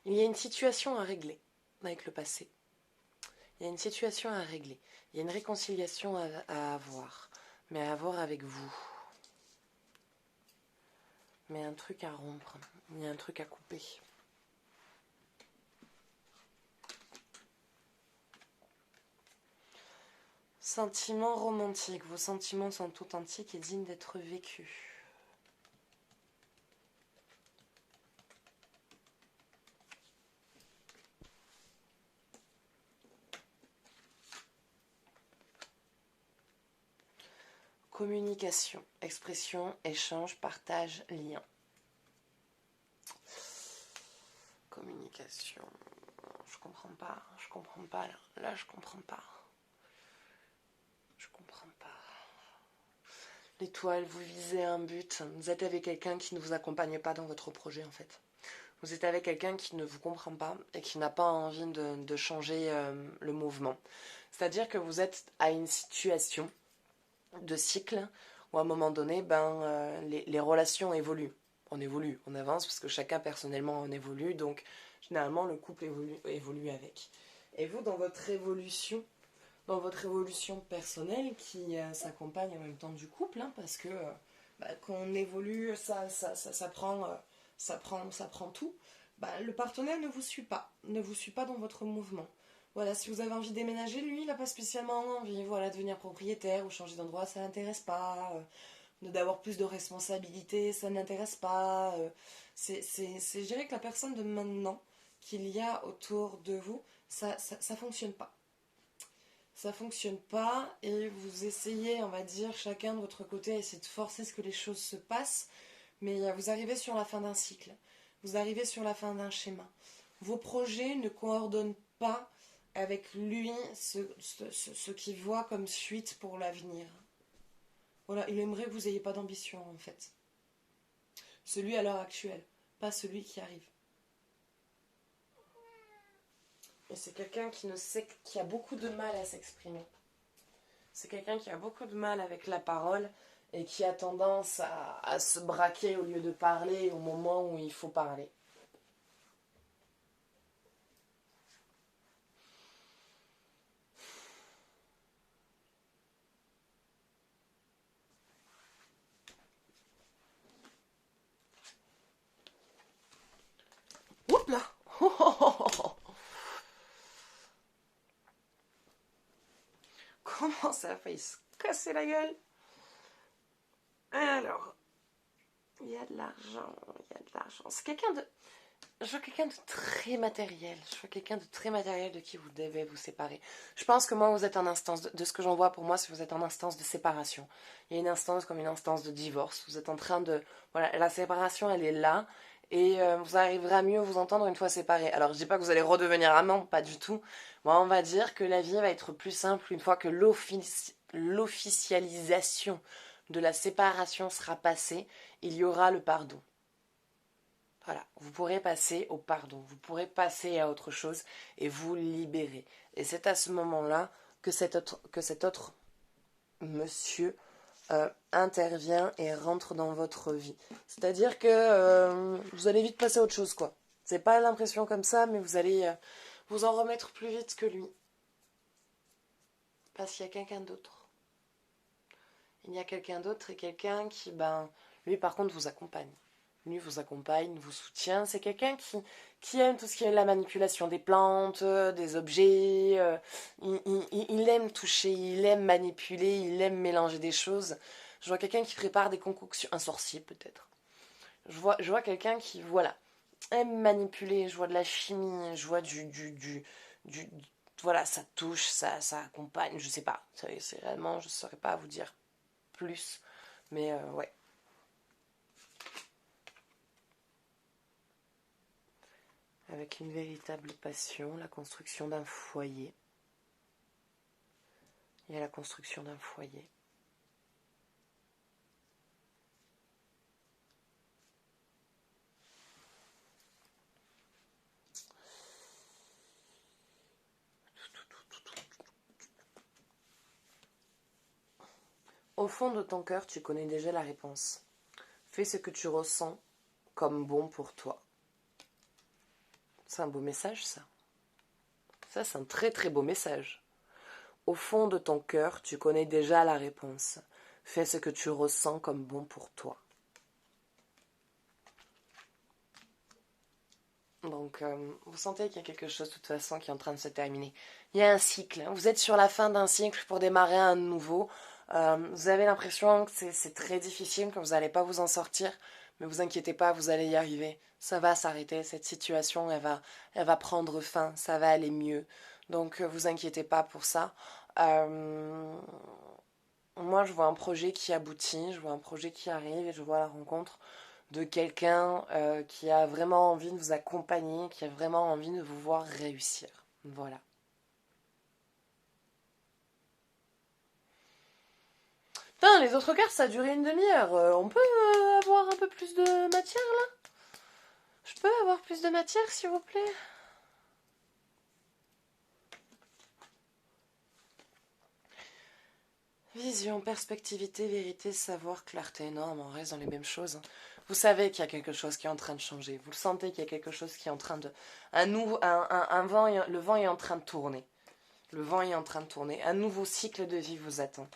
Il y a une situation à régler avec le passé. Il y a une situation à régler. Il y a une réconciliation à avoir. Mais à avoir avec vous. Mais un truc à rompre. Il y a un truc à couper. Sentiments romantiques. Vos sentiments sont authentiques et dignes d'être vécus. Communication, expression, échange, partage, lien. Communication. Je comprends pas. Là, je comprends pas. Je comprends pas. L'étoile, vous visez un but. Vous êtes avec quelqu'un qui ne vous accompagne pas dans votre projet, en fait. Vous êtes avec quelqu'un qui ne vous comprend pas et qui n'a pas envie de changer le mouvement. C'est-à-dire que vous êtes à une situation de cycle où à un moment donné, les relations évoluent. On évolue, on avance parce que chacun personnellement en évolue, donc généralement le couple évolue avec. Et vous, dans votre évolution personnelle qui s'accompagne en même temps du couple, hein, parce que quand on évolue, ça prend tout. Le partenaire ne vous suit pas dans votre mouvement. Voilà, si vous avez envie de déménager, lui, il n'a pas spécialement envie, voilà, de devenir propriétaire ou changer d'endroit, ça l'intéresse pas. D'avoir plus de responsabilités, ça n'intéresse pas. Je dirais que la personne de maintenant qu'il y a autour de vous, ça fonctionne pas. Ça fonctionne pas et vous essayez, on va dire, chacun de votre côté, à essayer de forcer ce que les choses se passent, mais vous arrivez sur la fin d'un cycle. Vous arrivez sur la fin d'un schéma. Vos projets ne coordonnent pas avec lui ce qu'il voit comme suite pour l'avenir. Voilà, il aimerait que vous n'ayez pas d'ambition en fait. Celui à l'heure actuelle, pas celui qui arrive. Et c'est quelqu'un qui a beaucoup de mal à s'exprimer. C'est quelqu'un qui a beaucoup de mal avec la parole et qui a tendance à se braquer au lieu de parler au moment où il faut parler. Oups là. Comment ça a failli se casser la gueule? Alors, il y a de l'argent, C'est quelqu'un de... Je vois quelqu'un de très matériel. Je vois quelqu'un de très matériel de qui vous devez vous séparer. Je pense que moi, vous êtes en instance, de ce que j'en vois pour moi, c'est que vous êtes en instance de séparation. Il y a une instance comme une instance de divorce. Vous êtes en train de... Voilà, la séparation, elle est là. Et vous arriverez à mieux vous entendre une fois séparés. Alors, je dis pas que vous allez redevenir amants, pas du tout. Moi, on va dire que la vie va être plus simple une fois que l'officialisation de la séparation sera passée. Il y aura le pardon. Voilà, vous pourrez passer au pardon, vous pourrez passer à autre chose et vous libérer. Et c'est à ce moment-là que cet autre monsieur intervient et rentre dans votre vie. C'est-à-dire que vous allez vite passer à autre chose, quoi. C'est pas l'impression comme ça, mais vous allez vous en remettre plus vite que lui. Parce qu'il y a quelqu'un d'autre. Il y a quelqu'un d'autre et quelqu'un qui, lui par contre vous accompagne. Lui vous accompagne, vous soutient. C'est quelqu'un qui aime tout ce qui est la manipulation des plantes, des objets. Il aime toucher, il aime manipuler, il aime mélanger des choses. Je vois quelqu'un qui prépare des concoctions. Un sorcier peut-être. Je vois quelqu'un qui, voilà, aime manipuler. Je vois de la chimie, je vois du voilà, ça touche, ça accompagne. Je sais pas. C'est réellement, je ne saurais pas vous dire plus. Mais ouais. avec une véritable passion, la construction d'un foyer. Il y a la construction d'un foyer. Au fond de ton cœur, tu connais déjà la réponse. Fais ce que tu ressens comme bon pour toi. C'est un beau message, ça. Ça, c'est un très très beau message. Au fond de ton cœur, tu connais déjà la réponse. Fais ce que tu ressens comme bon pour toi. Donc, vous sentez qu'il y a quelque chose de toute façon qui est en train de se terminer. Il y a un cycle. Vous êtes sur la fin d'un cycle pour démarrer un nouveau. Vous avez l'impression que c'est très difficile, que vous n'allez pas vous en sortir. Mais vous inquiétez pas, vous allez y arriver. Ça va s'arrêter. Cette situation, elle va prendre fin. Ça va aller mieux. Donc, vous inquiétez pas pour ça. Moi, je vois un projet qui aboutit. Je vois un projet qui arrive et je vois la rencontre de quelqu'un qui a vraiment envie de vous accompagner, qui a vraiment envie de vous voir réussir. Voilà. Putain, les autres cartes, ça a duré une demi-heure. On peut avoir un peu plus de matière, là? Je peux avoir plus de matière, s'il vous plaît? Vision, perspectivité, vérité, savoir, clarté. Non, mais on reste dans les mêmes choses. Vous savez qu'il y a quelque chose qui est en train de changer. Vous le sentez qu'il y a quelque chose qui est en train de... Un vent, le vent est en train de tourner. Le vent est en train de tourner. Un nouveau cycle de vie vous attend.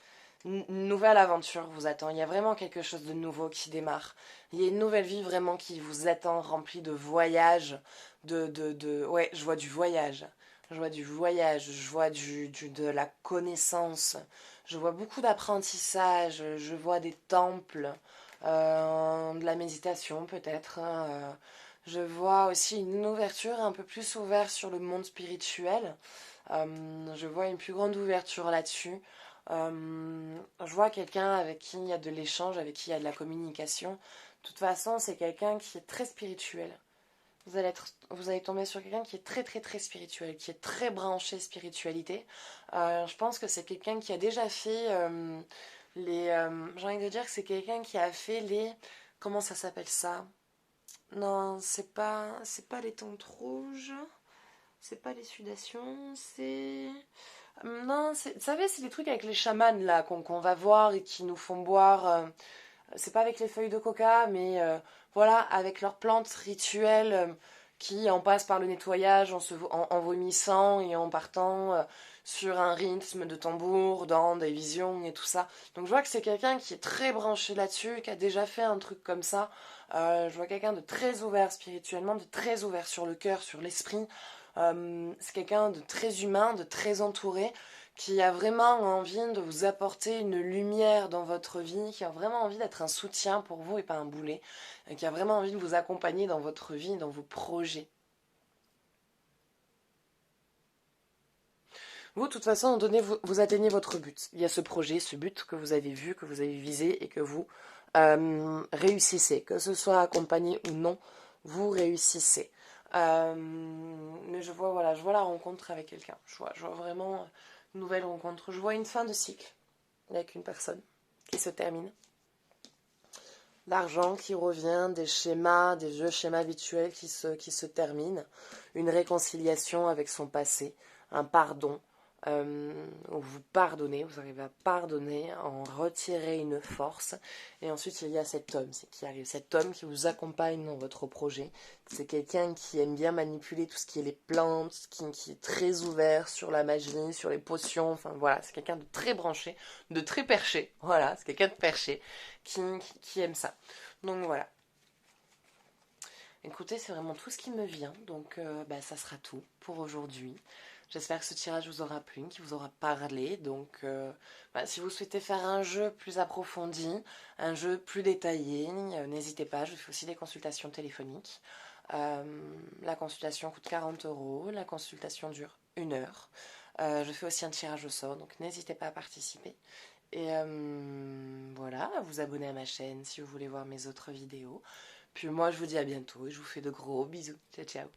Une nouvelle aventure vous attend. Il y a vraiment quelque chose de nouveau qui démarre. Il y a une nouvelle vie vraiment qui vous attend, remplie de voyages. Ouais, je vois du voyage. Je vois du voyage. Je vois de la connaissance. Je vois beaucoup d'apprentissage. Je vois des temples. De la méditation peut-être. Je vois aussi une ouverture un peu plus ouverte sur le monde spirituel. Je vois une plus grande ouverture là-dessus. Je vois quelqu'un avec qui il y a de l'échange, avec qui il y a de la communication. De toute façon, c'est quelqu'un qui est très spirituel. Vous allez tomber sur quelqu'un qui est très très très spirituel, qui est très branché spiritualité. Je pense que c'est quelqu'un qui a déjà fait j'ai envie de dire que c'est quelqu'un qui a fait les... Comment ça s'appelle ça? Non, c'est pas les tentes rouges. C'est pas les sudations, c'est... Non, vous savez, c'est les trucs avec les chamans là qu'on va voir et qui nous font boire. C'est pas avec les feuilles de coca, mais voilà, avec leurs plantes rituelles qui en passent par le nettoyage en vomissant et en partant sur un rythme de tambour, dans des visions et tout ça. Donc je vois que c'est quelqu'un qui est très branché là-dessus, qui a déjà fait un truc comme ça. Je vois quelqu'un de très ouvert spirituellement, de très ouvert sur le cœur, sur l'esprit. C'est quelqu'un de très humain, de très entouré, qui a vraiment envie de vous apporter une lumière dans votre vie, qui a vraiment envie d'être un soutien pour vous et pas un boulet, et qui a vraiment envie de vous accompagner dans votre vie, dans vos projets. Vous, de toute façon, vous atteignez votre but. Il y a ce projet, ce but que vous avez vu, que vous avez visé et que vous réussissez. Que ce soit accompagné ou non, vous réussissez. Mais je vois, voilà, je vois la rencontre avec quelqu'un. Je vois vraiment une nouvelle rencontre. Je vois une fin de cycle avec une personne qui se termine. L'argent qui revient, des schémas, des vieux schémas habituels qui se terminent. Une réconciliation avec son passé, un pardon. Où vous pardonnez, vous arrivez à pardonner, à en retirer une force. Et ensuite, il y a cet homme qui arrive, cet homme qui vous accompagne dans votre projet. C'est quelqu'un qui aime bien manipuler tout ce qui est les plantes, qui est très ouvert sur la magie, sur les potions. Enfin voilà, c'est quelqu'un de très branché, de très perché. Voilà, c'est quelqu'un de perché qui aime ça. Donc voilà. Écoutez, c'est vraiment tout ce qui me vient. Donc ça sera tout pour aujourd'hui. J'espère que ce tirage vous aura plu, qu'il vous aura parlé. Donc, si vous souhaitez faire un jeu plus approfondi, un jeu plus détaillé, n'hésitez pas. Je fais aussi des consultations téléphoniques. La consultation coûte 40 €. La consultation dure 1 heure. Je fais aussi un tirage au sort, donc n'hésitez pas à participer. Et voilà, à vous abonner à ma chaîne si vous voulez voir mes autres vidéos. Puis moi, je vous dis à bientôt et je vous fais de gros bisous. Ciao, ciao.